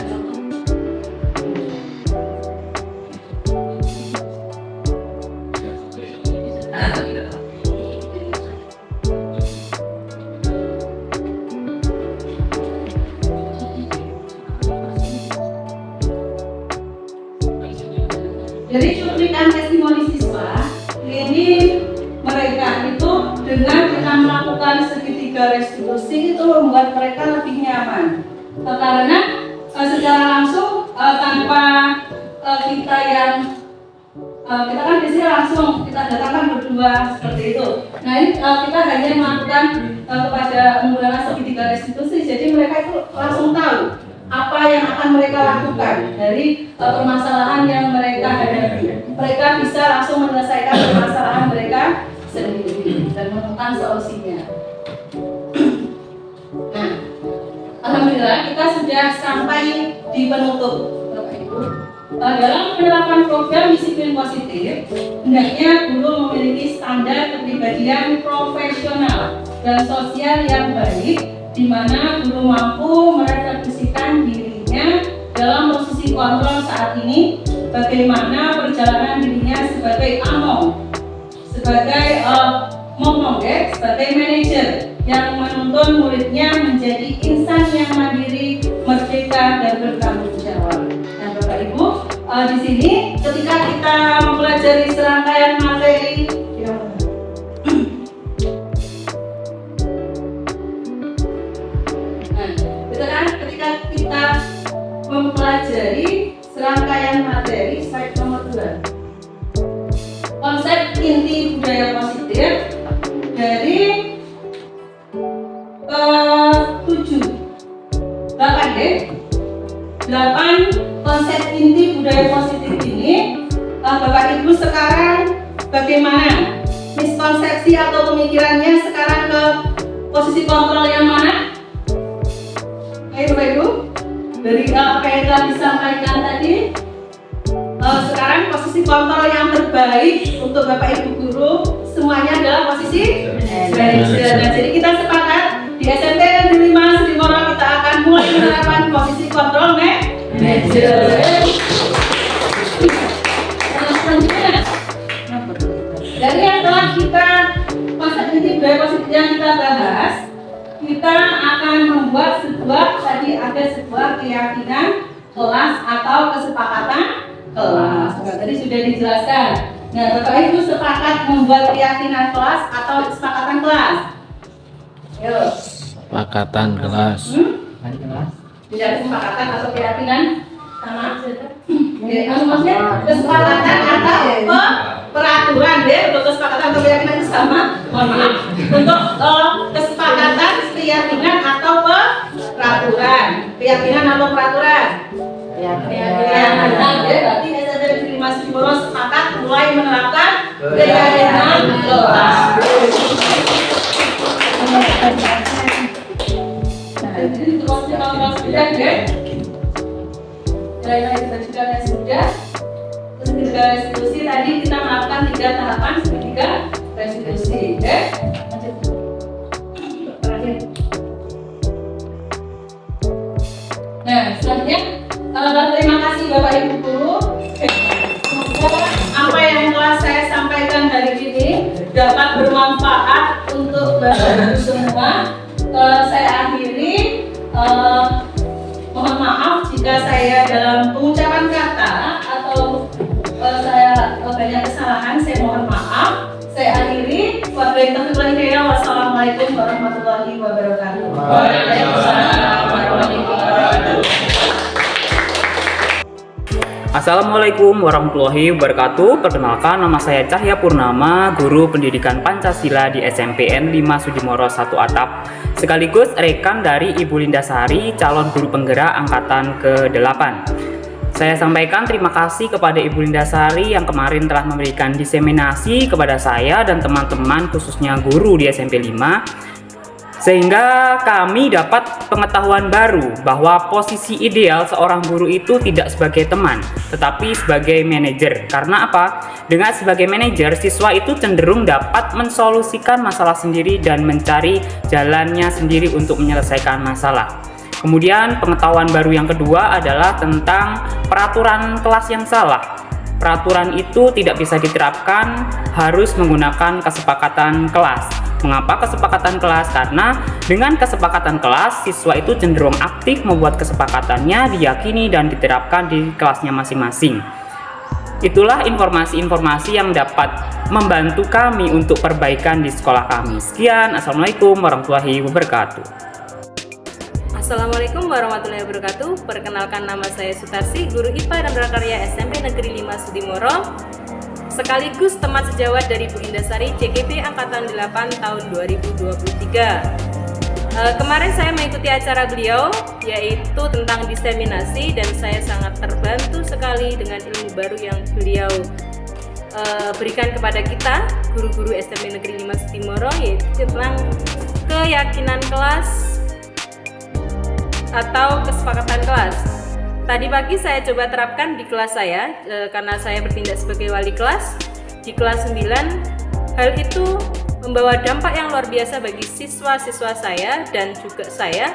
dari cuplikan testimoni siswa ini melakukan segitiga restitusi itu membuat mereka lebih nyaman. Karena secara langsung tanpa kita kan biasanya langsung kita datangkan berdua seperti itu. Nah ini kita hanya melakukan kepada menggunakan segitiga restitusi, jadi mereka itu langsung tahu apa yang akan mereka lakukan dari permasalahan yang mereka hadapi. Mereka bisa langsung menyelesaikan permasalahan mereka sendiri dan menemukan solusinya. Nah, alhamdulillah kita sudah sampai di penutup, Bapak Ibu. Dalam penerapan program disiplin positif, hendaknya guru memiliki standar kepribadian profesional dan sosial yang baik, di mana guru mampu merefleksikan dirinya dalam posisi kontrol saat ini, bagaimana perjalanan dirinya sebagai among, sebagai sebagai manajer yang menuntun muridnya menjadi insan yang mandiri, merdeka dan bertanggung jawab. Nah, Bapak Ibu, di sini ketika kita mempelajari serangkaian materi ketika kita mempelajari serangkaian materi slide nomor 2, konsep inti budaya positif dari 8 konsep inti budaya positif ini. Bapak Ibu sekarang bagaimana miskonsepsi atau pemikirannya sekarang ke posisi kontrol yang mana? Ayo Bapak Ibu, dari apa yang telah disampaikan tadi, sekarang posisi kontrol yang terbaik untuk Bapak Ibu guru semuanya adalah posisi manajer. Nah, jadi kita sepakat di SMP Negeri 5 Sudimoro kita akan mulai menerapkan posisi kontrol manajer. Dari yang telah kita konsep inti budaya positif yang kita bahas, kita akan membuat sebuah keyakinan kelas atau kesepakatan kelas. Tadi sudah dijelaskan. Nah, Bapak Ibu sepakat membuat keyakinan kelas atau kesepakatan kelas? Ayo.
Kesepakatan kelas.
Tidak ada kesepakatan atau keyakinan sama? Maksudnya kesepakatan atau peraturan deh. Untuk kesepakatan atau keyakinan itu sama? Mohon maaf. Untuk kesepakatan, keyakinan atau peraturan? Keyakinan atau peraturan? Keyakinan. Berarti SMP Negeri 5 Sudimoro sepakat mulai menerapkan keyakinan kelas. Nah, jadi untuk konsep sudah ya. Kita sudah. Terus restitusi tadi kita melakukan 3 tahapan segitiga restitusi. Terakhir. Nah, selanjutnya terima kasih Bapak Ibu guru. Semoga apa yang telah saya sampaikan hari ini dapat bermanfaat untuk Bapak Ibu semua. Saya akhiri. Mohon maaf jika saya dalam pengucapan kata atau saya banyak kesalahan, saya mohon maaf. Saya akhiri. Wassalamualaikum warahmatullahi wabarakatuh. Waalaikumsalam warahmatullahi wabarakatuh.
Assalamualaikum warahmatullahi wabarakatuh. Perkenalkan, nama saya Cahya Purnama, guru pendidikan Pancasila di SMPN 5 Sudimoro 1 Atap, sekaligus rekan dari Ibu Linda Sari, calon guru penggerak angkatan ke-8. Saya sampaikan terima kasih kepada Ibu Linda Sari yang kemarin telah memberikan diseminasi kepada saya dan teman-teman, khususnya guru di SMP 5, sehingga kami dapat pengetahuan baru bahwa posisi ideal seorang guru itu tidak sebagai teman, tetapi sebagai manajer. Karena apa? Dengan sebagai manajer, siswa itu cenderung dapat mensolusikan masalah sendiri dan mencari jalannya sendiri untuk menyelesaikan masalah. Kemudian pengetahuan baru yang kedua adalah tentang peraturan kelas yang salah. Peraturan itu tidak bisa diterapkan, harus menggunakan kesepakatan kelas. Mengapa kesepakatan kelas? Karena dengan kesepakatan kelas, siswa itu cenderung aktif membuat kesepakatannya, diyakini dan diterapkan di kelasnya masing-masing. Itulah informasi-informasi yang dapat membantu kami untuk perbaikan di sekolah kami. Sekian, Assalamualaikum warahmatullahi wabarakatuh.
Assalamualaikum warahmatullahi wabarakatuh. Perkenalkan, nama saya Sutarsi, guru IPA dan Prakarya SMP Negeri 5 Sudimoro, sekaligus teman sejawat dari Bu Indasari CGP Angkatan 8 tahun 2023. Kemarin saya mengikuti acara beliau, yaitu tentang diseminasi, dan saya sangat terbantu sekali dengan ilmu baru yang beliau berikan kepada kita, guru-guru SMP Negeri 5 Sudimoro, yaitu tentang keyakinan kelas atau kesepakatan kelas. Tadi pagi saya coba terapkan di kelas saya, karena saya bertindak sebagai wali kelas di kelas 9. Hal itu membawa dampak yang luar biasa bagi siswa-siswa saya dan juga saya.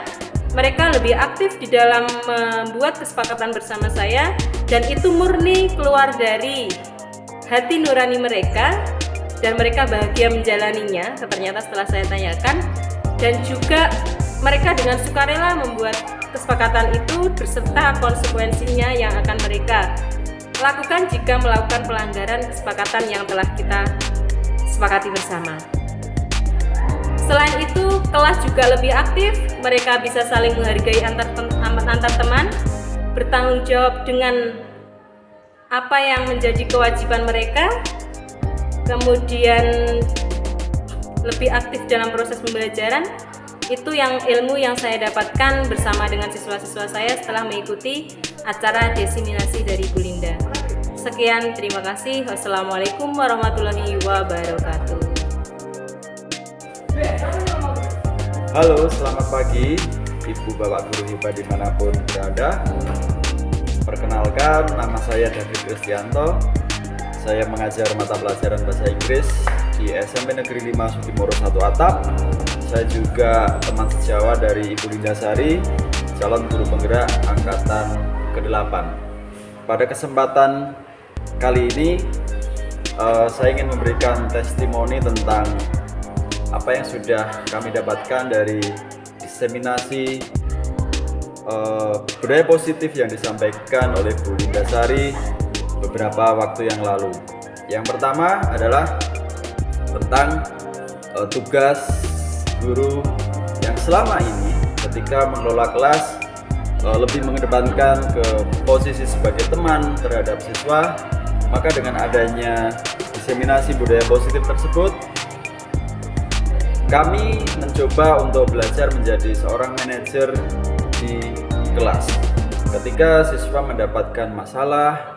Mereka lebih aktif di dalam membuat kesepakatan bersama saya, dan itu murni keluar dari hati nurani mereka, dan mereka bahagia menjalaninya. Ternyata setelah saya tanyakan, dan juga mereka dengan sukarela membuat kesepakatan itu beserta konsekuensinya yang akan mereka lakukan jika melakukan pelanggaran kesepakatan yang telah kita sepakati bersama. Selain itu, kelas juga lebih aktif, mereka bisa saling menghargai antar teman, bertanggung jawab dengan apa yang menjadi kewajiban mereka, kemudian lebih aktif dalam proses pembelajaran. Itu ilmu yang saya dapatkan bersama dengan siswa-siswa saya setelah mengikuti acara diseminasi dari Bu Linda. Sekian, terima kasih. Wassalamualaikum warahmatullahi wabarakatuh.
Halo, selamat pagi Ibu Bapak Guru IPA dimanapun berada. Perkenalkan, nama saya David Kristianto. Saya mengajar mata pelajaran bahasa Inggris di SMP Negeri 5 Sudimoro 1 Atap. Saya juga teman sejawat dari Ibu Lindasari, calon guru penggerak angkatan ke-8. Pada kesempatan kali ini saya ingin memberikan testimoni tentang apa yang sudah kami dapatkan dari diseminasi budaya positif yang disampaikan oleh Bu Lindasari beberapa waktu yang lalu. Yang pertama adalah tentang tugas guru yang selama ini ketika mengelola kelas lebih mengedepankan ke posisi sebagai teman terhadap siswa. Maka dengan adanya diseminasi budaya positif tersebut, kami mencoba untuk belajar menjadi seorang manajer di kelas. Ketika siswa mendapatkan masalah,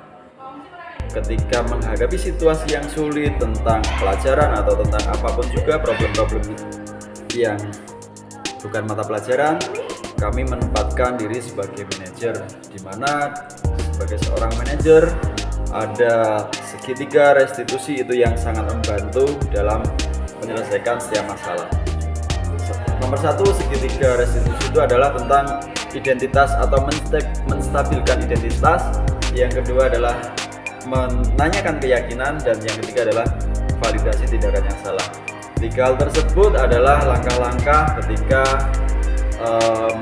ketika menghadapi situasi yang sulit tentang pelajaran atau tentang apapun juga problem-problem yang bukan mata pelajaran, kami menempatkan diri sebagai manajer, di mana sebagai seorang manajer ada segitiga restitusi itu yang sangat membantu dalam menyelesaikan setiap masalah. Nomor satu, segitiga restitusi itu adalah tentang identitas atau menstabilkan identitas. Yang kedua adalah menanyakan keyakinan, dan yang ketiga adalah validasi tindakan yang salah. Tiga hal tersebut adalah langkah-langkah ketika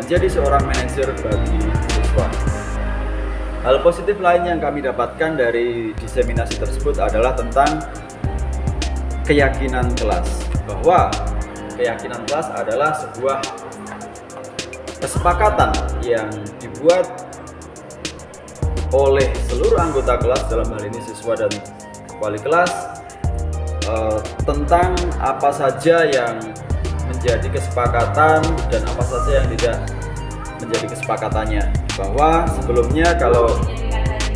menjadi seorang manajer bagi siswa. Hal positif lain yang kami dapatkan dari diseminasi tersebut adalah tentang keyakinan kelas, bahwa keyakinan kelas adalah sebuah kesepakatan yang dibuat oleh seluruh anggota kelas, dalam hal ini siswa dan wali kelas, tentang apa saja yang menjadi kesepakatan dan apa saja yang tidak menjadi kesepakatannya. Bahwa sebelumnya kalau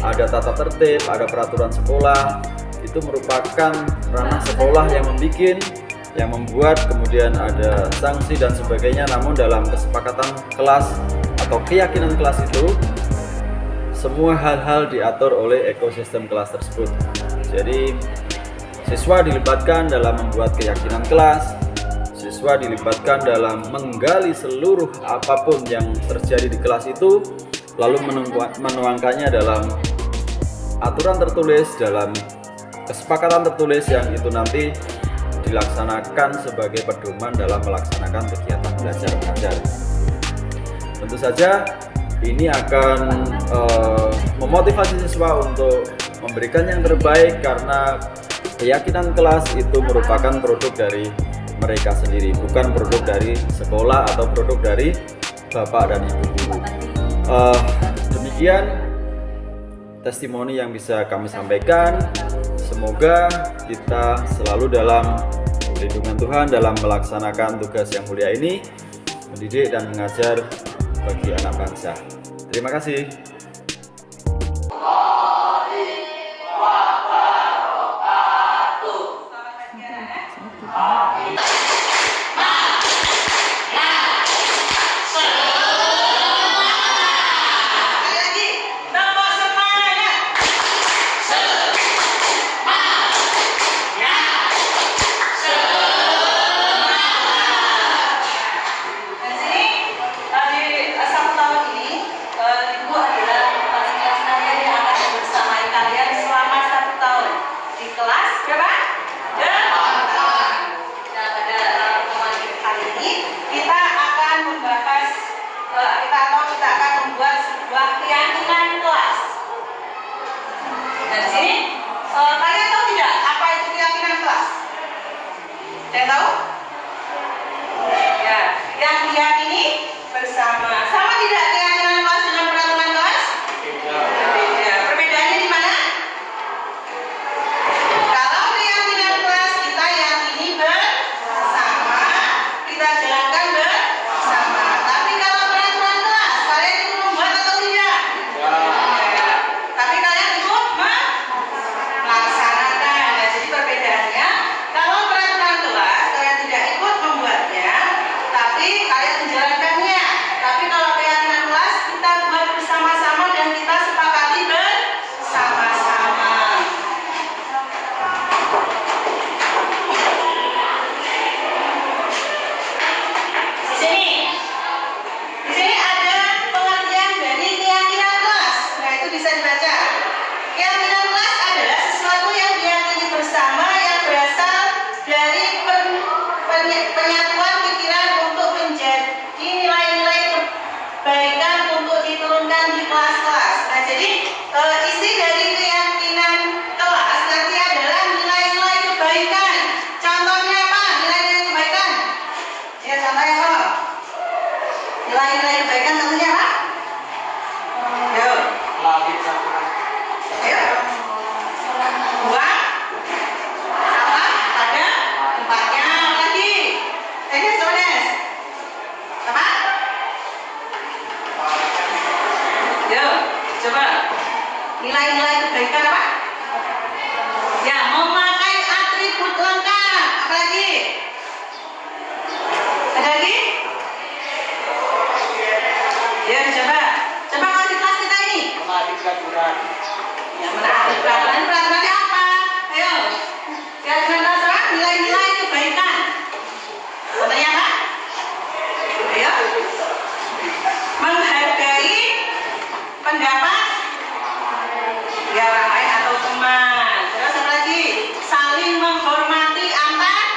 ada tata tertib, ada peraturan sekolah, itu merupakan ranah sekolah yang membuat, kemudian ada sanksi dan sebagainya. Namun dalam kesepakatan kelas atau keyakinan kelas itu, semua hal-hal diatur oleh ekosistem kelas tersebut. Jadi siswa dilibatkan dalam membuat keyakinan kelas, siswa dilibatkan dalam menggali seluruh apapun yang terjadi di kelas itu, lalu menuangkannya dalam aturan tertulis, dalam kesepakatan tertulis yang itu nanti dilaksanakan sebagai pedoman dalam melaksanakan kegiatan belajar mengajar. Tentu saja ini akan memotivasi siswa untuk memberikan yang terbaik karena keyakinan kelas itu merupakan produk dari mereka sendiri, bukan produk dari sekolah atau produk dari bapak dan ibu guru. Demikian testimoni yang bisa kami sampaikan. Semoga kita selalu dalam lindungan Tuhan dalam melaksanakan tugas yang mulia ini, mendidik dan mengajar bagi anak bangsa. Terima kasih.
Nilai-nilai kebaikan apa? Ya, memakai atribut lengkap. Apa lagi? Ada lagi? Ya, coba. Coba kalau di kelas kita ini.
Menaati peraturan.
Ya, menaati peraturan. Peraturannya apa? Ayo. Ya, dengan peraturan nilai-nilai kebaikan. Contohnya apa? Ayo. Menghargai pendapat ya orang lain atau teman. Terus apa lagi? Saling menghormati antar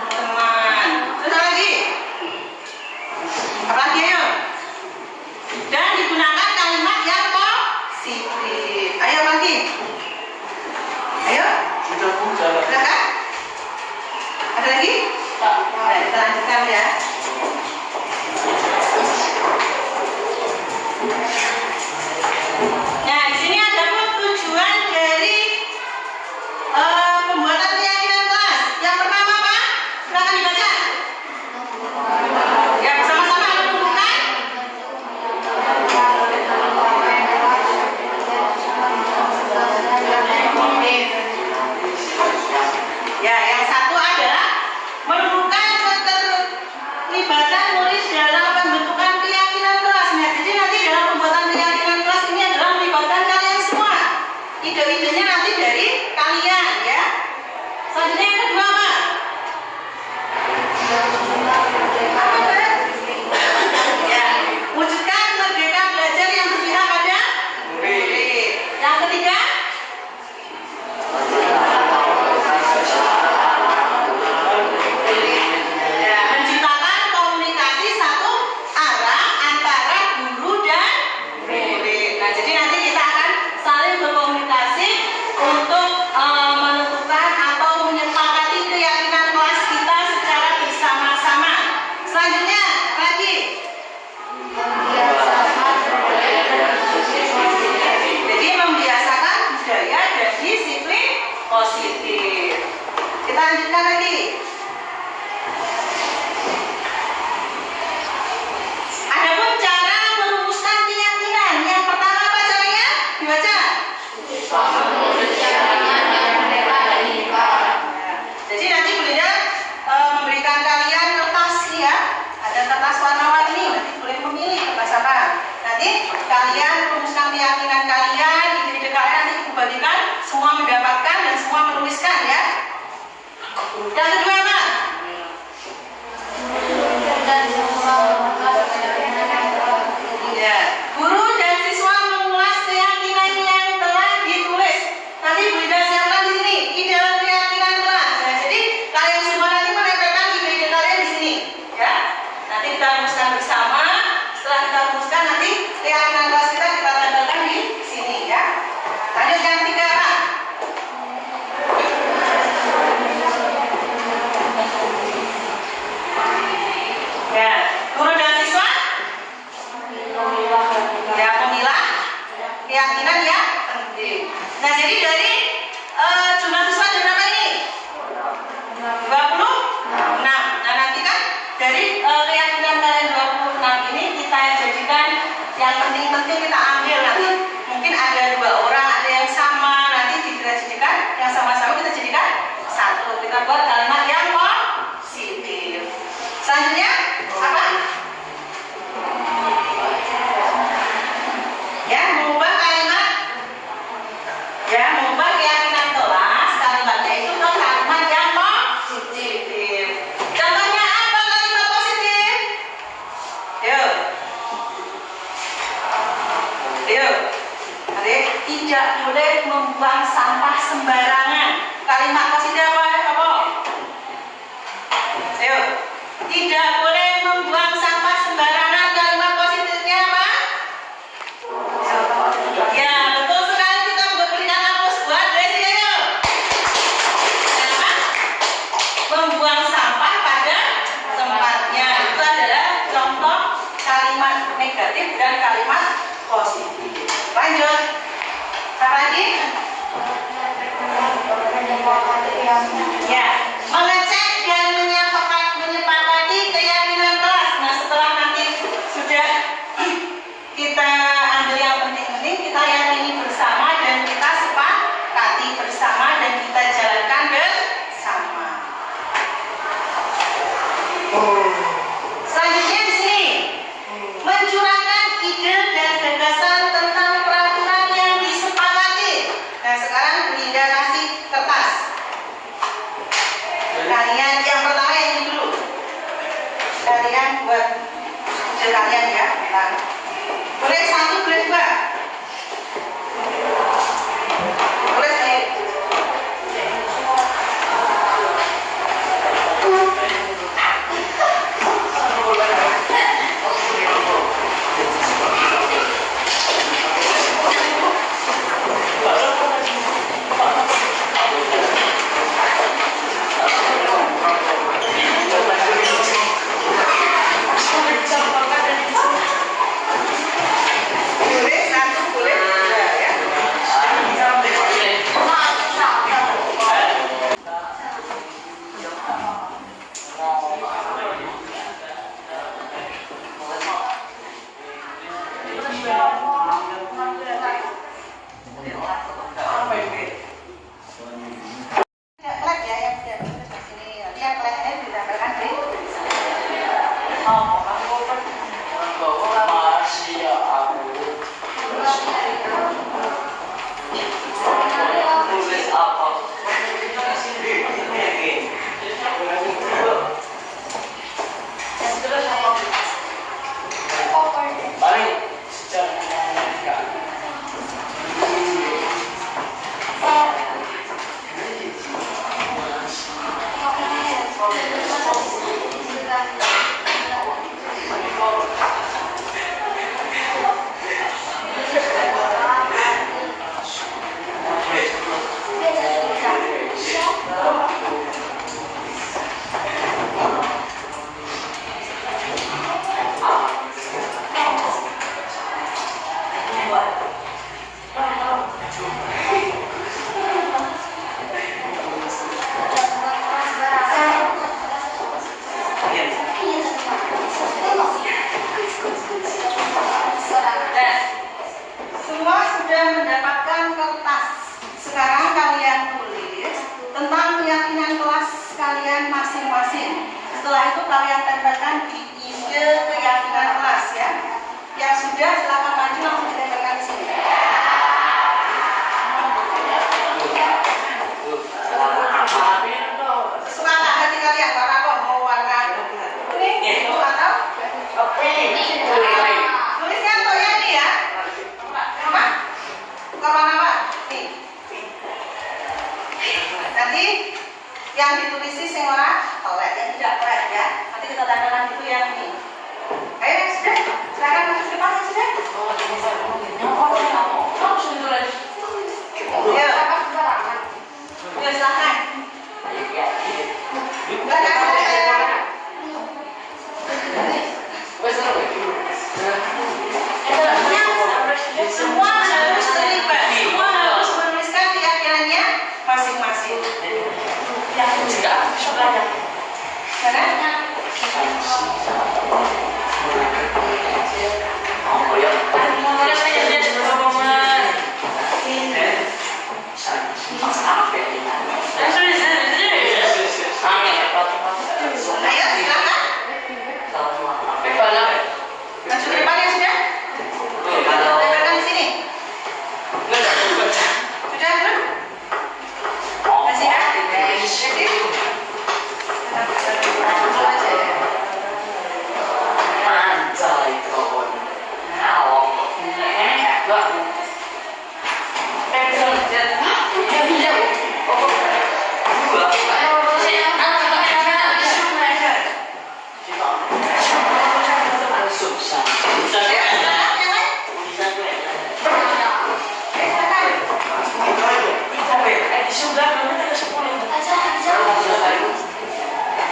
teman. Terus apa lagi? Apa lagi ayo? Dan digunakan kalimat yang positif. Ayo apa lagi? Ayo. Sudah kan? Ada lagi? Nah, kita lanjutkan ya. Nah, di sini ada tujuan dari pembuatan keyakinan kelas. Yang pertama apa? Silakan dibaca. Ya, bersama-sama menentukan. Ya, yang satu adalah menemukan keterlibatan murid dalam pembentukan keyakinan kelas. Nah, jadi nanti dalam pembuatan keyakinan kelas ini adalah melibatkan kalian semua. Ide-idenya nanti dari kalian ya. Selanjutnya yang kedua apa? Ya, wujudkan merdeka belajar yang berpihak pada murid. Yang ketiga? Ya, menciptakan komunikasi satu arah antara guru dan murid. Nah, jadi nanti kita akan saling keyakinan lagi. Adapun cara merumuskan keyakinan, yang pertama apa caranya? Dibaca. Jadi nanti Bu Linda memberikan kalian kertas ya, ada kertas warna-warni, nanti boleh memilih kertas apa. Nanti kalian rumuskan keyakinan kalian, ide-ide kalian nanti Ibu bagikan, semua mendapatkan dan semua menuliskan ya. Yang kedua apa? Ya, guru dan siswa mengulas keyakinan yang telah ditulis. Nanti Bu Linda siapkan di sini ide keyakinan kelas. Nah, jadi kalian semua nanti menempelkan ide-ide kalian di sini, ya. Nanti kita rumuskan bersama. Setelah kita rumuskan nanti keyakinan kelas kita tempelkan di sini, ya. Lanjut yang ketiga apa? Ya, guru dan siswa ya memilah keyakinan yang penting. Nah, jadi dari jumlah siswa ada berapa ini? 26. Nah, nanti kan dari keyakinan kalian 26 ini kita jadikan yang penting-penting kita ambil nanti. Mungkin ada 2 orang, ada yang sama, nanti kita jadikan yang sama-sama kita jadikan satu. Kita buat kalimat yang positif. Selanjutnya apa? Ya, mengubah kalimat. Ya, mengubah keyakinan kelas, kalimatnya itu ke kalimat yang positif. Contohnya apa kalimat positif? Yuk. Yuk. Adik, tidak boleh membuang sampah sembarangan. Kalimat positif apa? Yuk. Tidak boleh membuang sampah sembarangan. Kalimat positifnya apa? Ya, betul sekali, kita berikan aplaus buat Desi, ayo. Kenapa? Membuang sampah pada tempatnya. Itu adalah contoh kalimat negatif dan kalimat positif. Lanjut. Apa lagi? Ya, mengecek dan menyepakati keyakinan kelas. Nah, setelah nanti sudah kita ambil yang penting-penting, kita yakini bersama dan kita sepakati bersama dan kita jalankan bersama. Selanjutnya di sini mencurahkan ide dan gagasan sudah mendapatkan kertas. Sekarang kalian tulis tentang keyakinan kelas kalian masing-masing. Setelah itu kalian tempelkan di ide keyakinan kelas ya. Yang sudah silakan maju langsung ditempelkan di sini. Sesuai hati kalian, warna apa? Mau warna kuning atau tulisnya tuh ya nih ya. Apa? Bukan warna apa? Nih. Nanti yang ditulisi sing ora telek, yang tidak telek ya. Nanti kita tandakan itu yang ini. Ayo sudah, silakan masuk ke depan sudah. Ayo. Ya silakan. Semua harus terlibat, semua harus menuliskan keyakinannya masing-masing. Yang juga banyak. Karena ayo silakan. Maju ke depan ya sudah. Tempelkan di sini. Sudah belum? Masih ya? Ready?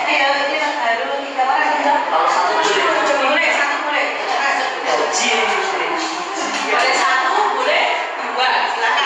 Ayo, ini baru 3 orang. Boleh, satu boleh. Boleh satu, boleh 2. Silakan.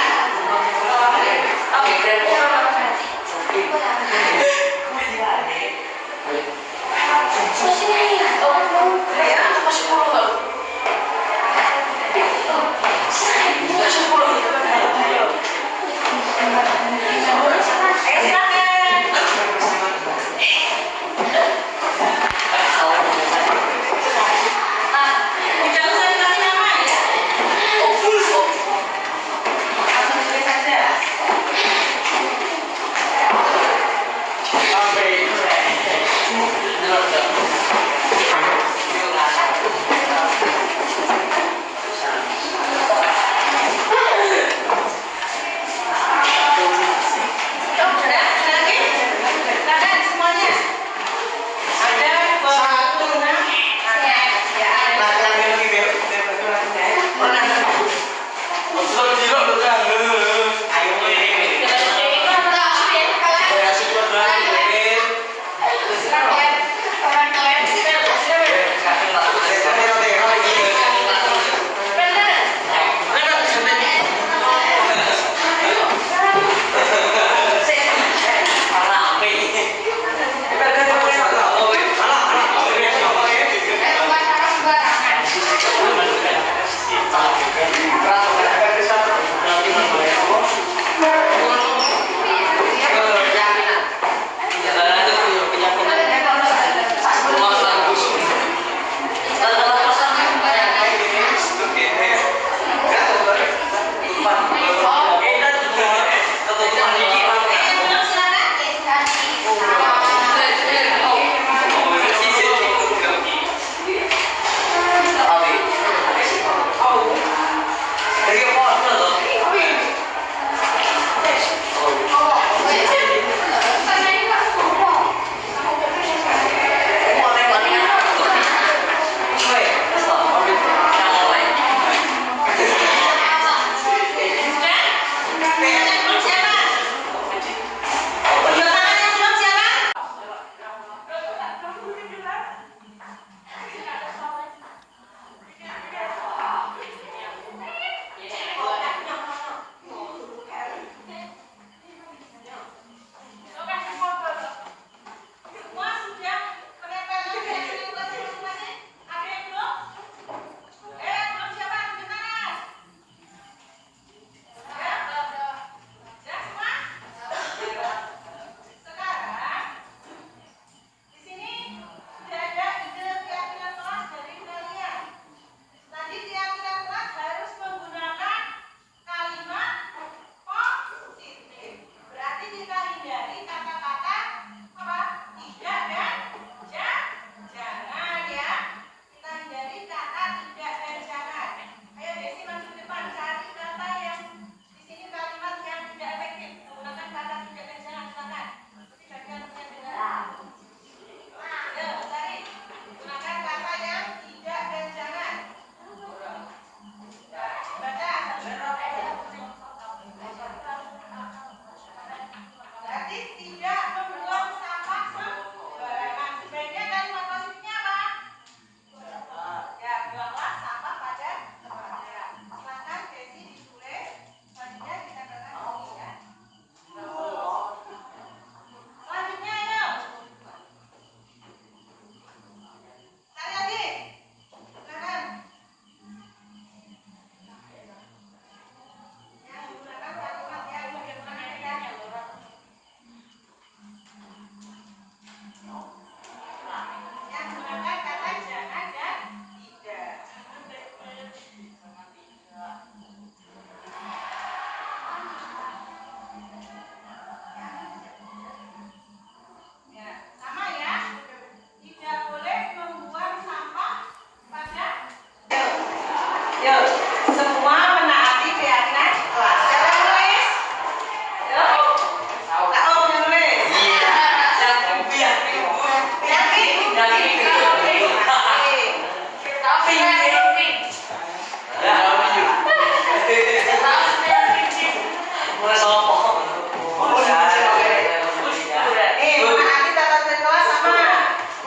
Mama Ati datang ke kelas sama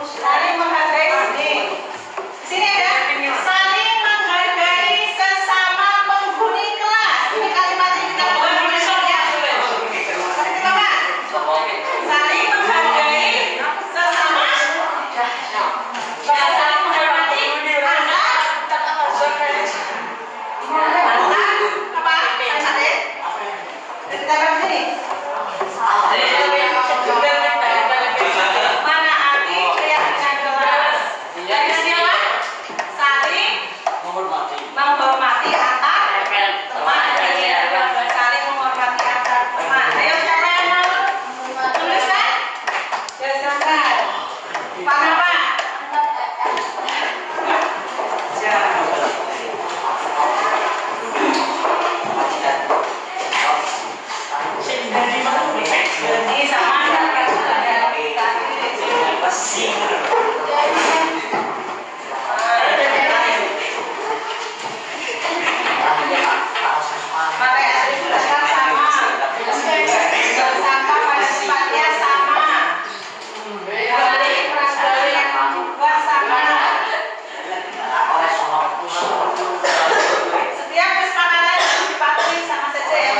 saling menghargai sini. Sini ada saling menghargai sesama penghuni kelas. Ini kalimat yang kita buat ya. Coba. Saling menghargai sesama. Saling menghormati apa? Ade? Kita bahas sini. Mana Ati kelihatan kelas. Dari siapa? Saling menghormati antar teman. Saling menghormati antar teman. Ayo siapa yang mau tuliskan? Ya silakan. Pak apa? Jadi sama pakai air gelasnya sama, sampah pada tempatnya sama, dari yang juga sama. Setiap kesepakatan harus dipatuhi sama saja ya.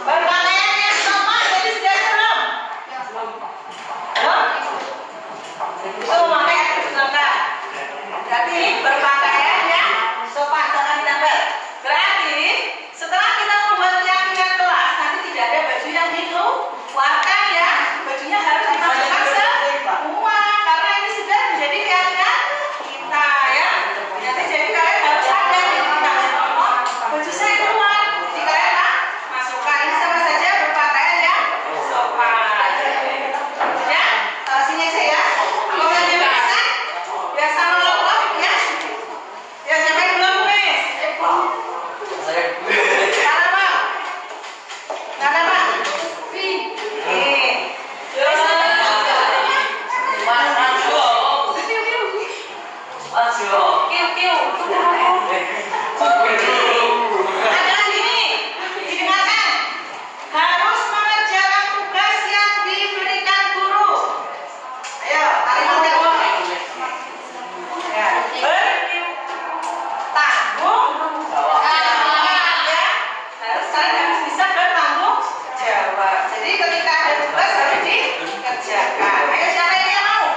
Berpakaian yang sopan jadi sudah belum? Belum? Itu memakai air gelasnya. Berarti berpakaian yang sopan, jangan ditambah. Berarti setelah kita membuat keyakinan kelas, nanti tidak ada baju yang dikeluarkan ya. Bajunya harus dimasukkan semua, karena ini sudah menjadi keyakinan kita ya. Nanti jadi kalian harus sadar baju saya keluar, jadi kalian masukkan. Ini sama saja berpakaian yang sopan. Ya, taruh sini aja ya. Kalau yang bisa, biasa melolong ya. Ya siapa yang belum nulis? Mana Pak? Mana Pak? Ada lagi nih, didengarkan. Harus mengerjakan tugas yang diberikan guru. Ayo, kalimatnya ya. Bertanggung jawab ya. Kalian harus bisa bertanggung jawab. Jadi ketika ada tugas harus dikerjakan. Ayo siapa yang mau?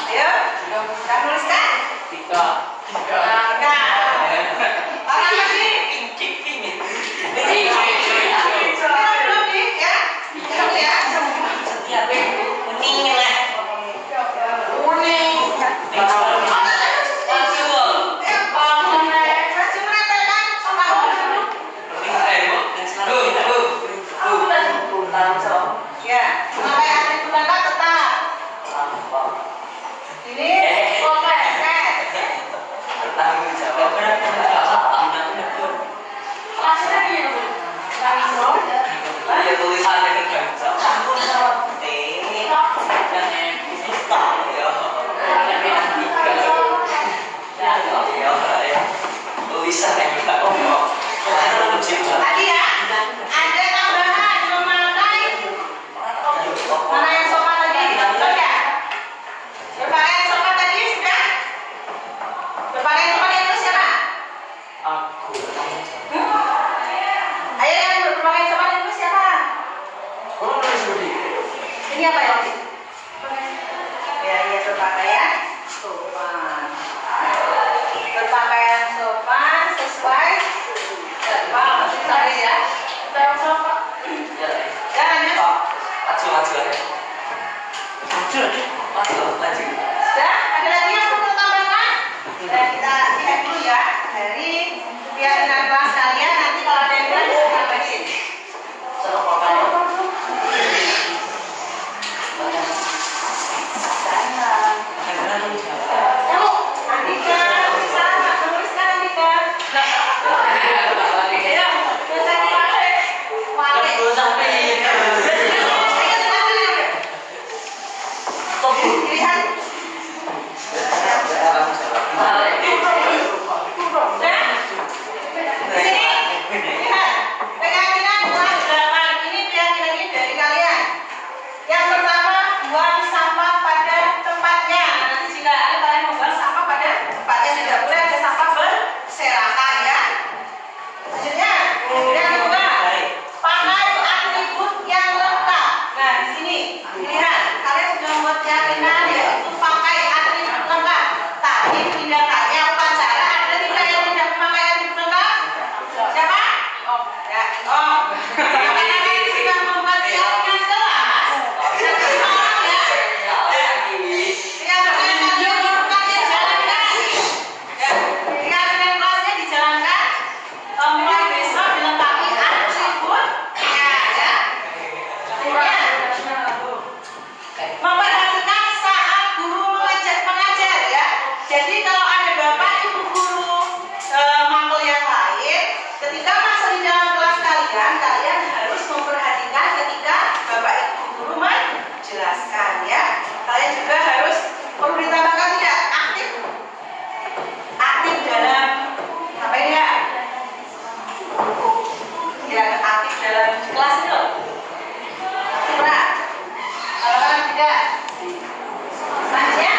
Ayo, sudah tuliskan? Tiga. Orang lagi? Belum nih ya? Belum ya? Kuning lah. Kuning. Ya, pakai air gula tetap. Ini tadi ya, ada tambahan memakai mana yang sopan lagi? Betul ya? Berpakaian sopan tadi sudah? Berpakaian sopan itu siapa? Ayo yang berpakaian sopan itu siapa? Ini apa ya? Ya, iya berpakaian sopan. Berpakaian sopan sesuai jadwal. Tadi ya. Ya, lanjut. Sudah? Ada lagi yang perlu tambahkan? Dan kita lihat dulu ya dari kegiatan kelas kalian. Nanti kalau ada yang bilang bisa tambahin. Andika, bisa nggak tuliskan Andika? Ayo, tulisan pilihan. kalian juga harus perlu ditambahkan tidak aktif dalam apa ya? Ya aktif dalam kelas itu loh. Pernah? Kalau tidak, selanjutnya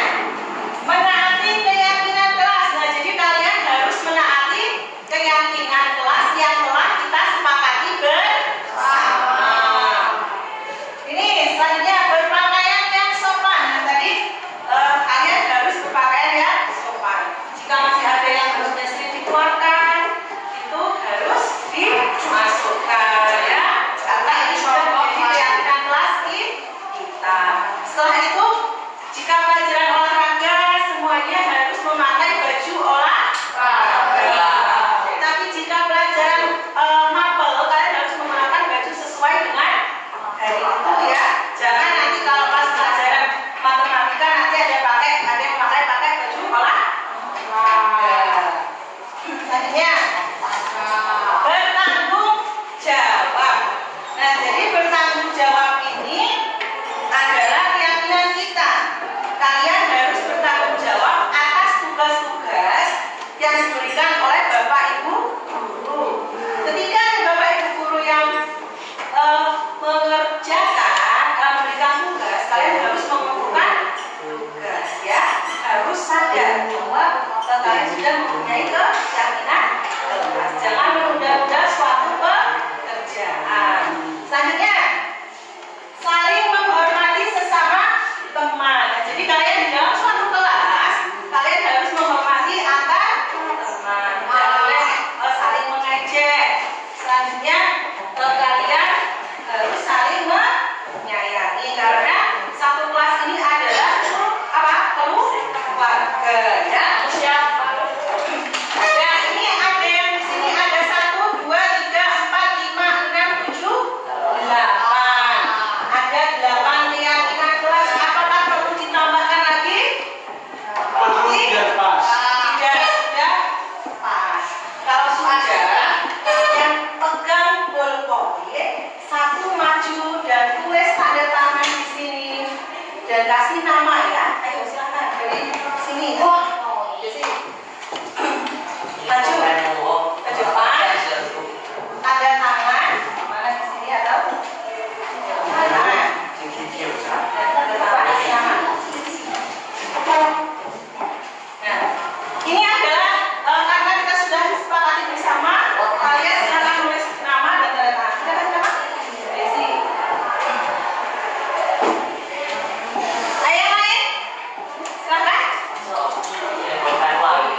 menaati keyakinan kelas. Nah, jadi kalian harus menaati keyakinan kelas yang telah kita sepakati bersama. Ini selanjutnya berpakaian yang sopan. Nah, tadi kalian harus berpakaian yang sopan. Jika masih ada yang harus dikeluarkan, itu harus dimasukkan ya. Karena ini sudah menjadi keyakinan kelas kita. Setelah itu, jika pelajaran olahraga semuanya harus memakai baju olahraga. Tapi jika pelajaran mapel, kalian harus menggunakan baju sesuai dengan hari itu ya. Jangan nanti kalau pas pelajaran matematika nanti ada yang pakai baju olahraga. Selanjutnya bertanggung jawab. Nah, jadi bertanggung jawab ini adalah keyakinan kita. Kalian harus bertanggung jawab atas tugas-tugas yang diberikan oleh Bapak Ibu guru. Ketika ada Bapak Ibu guru yang memberikan tugas, kalian harus mengumpulkan tugas ya. Harus sadar bahwa kalian sudah mempunyai keyakinan kelas. Jangan menunda-nunda suatu pekerjaan. Selanjutnya, saling menghormati sesama teman. Nah, jadi kalian di dalam suatu kelas, kalian harus menghormati antar teman. Tidak boleh saling mengejek. Selanjutnya, kalian harus saling menyayangi karena satu kelas ini adalah apa? Keluarga ya. Ya, ini ada yang di sini ada 1, 2, 3, 4, 5, 6, 7, 8. Ada 8 keyakinan kelas. Apakah perlu ditambahkan lagi? Tidak pas. Tidak pas. Kalau sudah, yang pegang bolpoin, satu maju dan tulis tanda tangan di sini dan kasih nama ya. Ayo silakan dari sini. Di sini. Maju ke depan. Tanda tangan mana di sini atau tanda tangan. Tanda tangan kasih nama. Nah, ini adalah karena kita sudah sepakati bersama, kalian silakan tulis nama dan tanda tangan. Kita kasih nama. Desi. Ayo yang lain. Silakan. Silakan yang lain.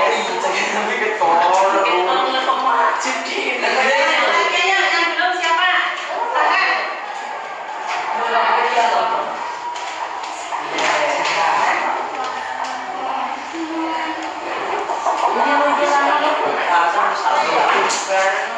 Hãy subscribe cho kênh Ghiền Mì Gõ để không bỏ lỡ Thank you.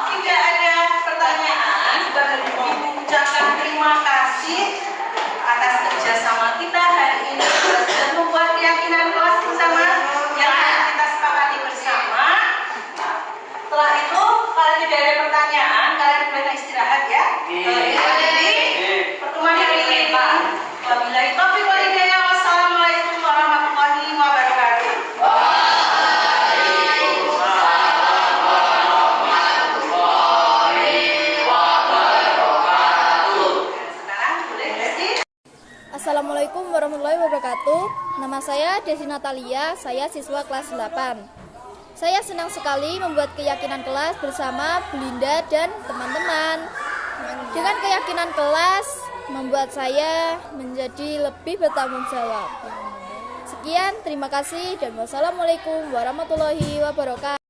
tidak ada pertanyaan, mengucapkan terima kasih atas kerjasama kita hari ini dan membuat keyakinan kelas bersama yang akan kita sepakati bersama. Setelah itu, kalau tidak ada pertanyaan, kalian boleh istirahat ya. Jadi pertemuan hari ini. Wabillahi taufiq wal hidayah. Wassalamualaikum warahmatullahi wabarakatuh. Sekarang boleh Desi.
Assalamualaikum warahmatullahi wabarakatuh. Nama saya Desi Natalia, saya siswa kelas 8. Saya senang sekali membuat keyakinan kelas bersama Belinda dan teman-teman. Dengan keyakinan kelas membuat saya menjadi lebih bertanggung jawab. Sekian, terima kasih dan wassalamualaikum warahmatullahi wabarakatuh.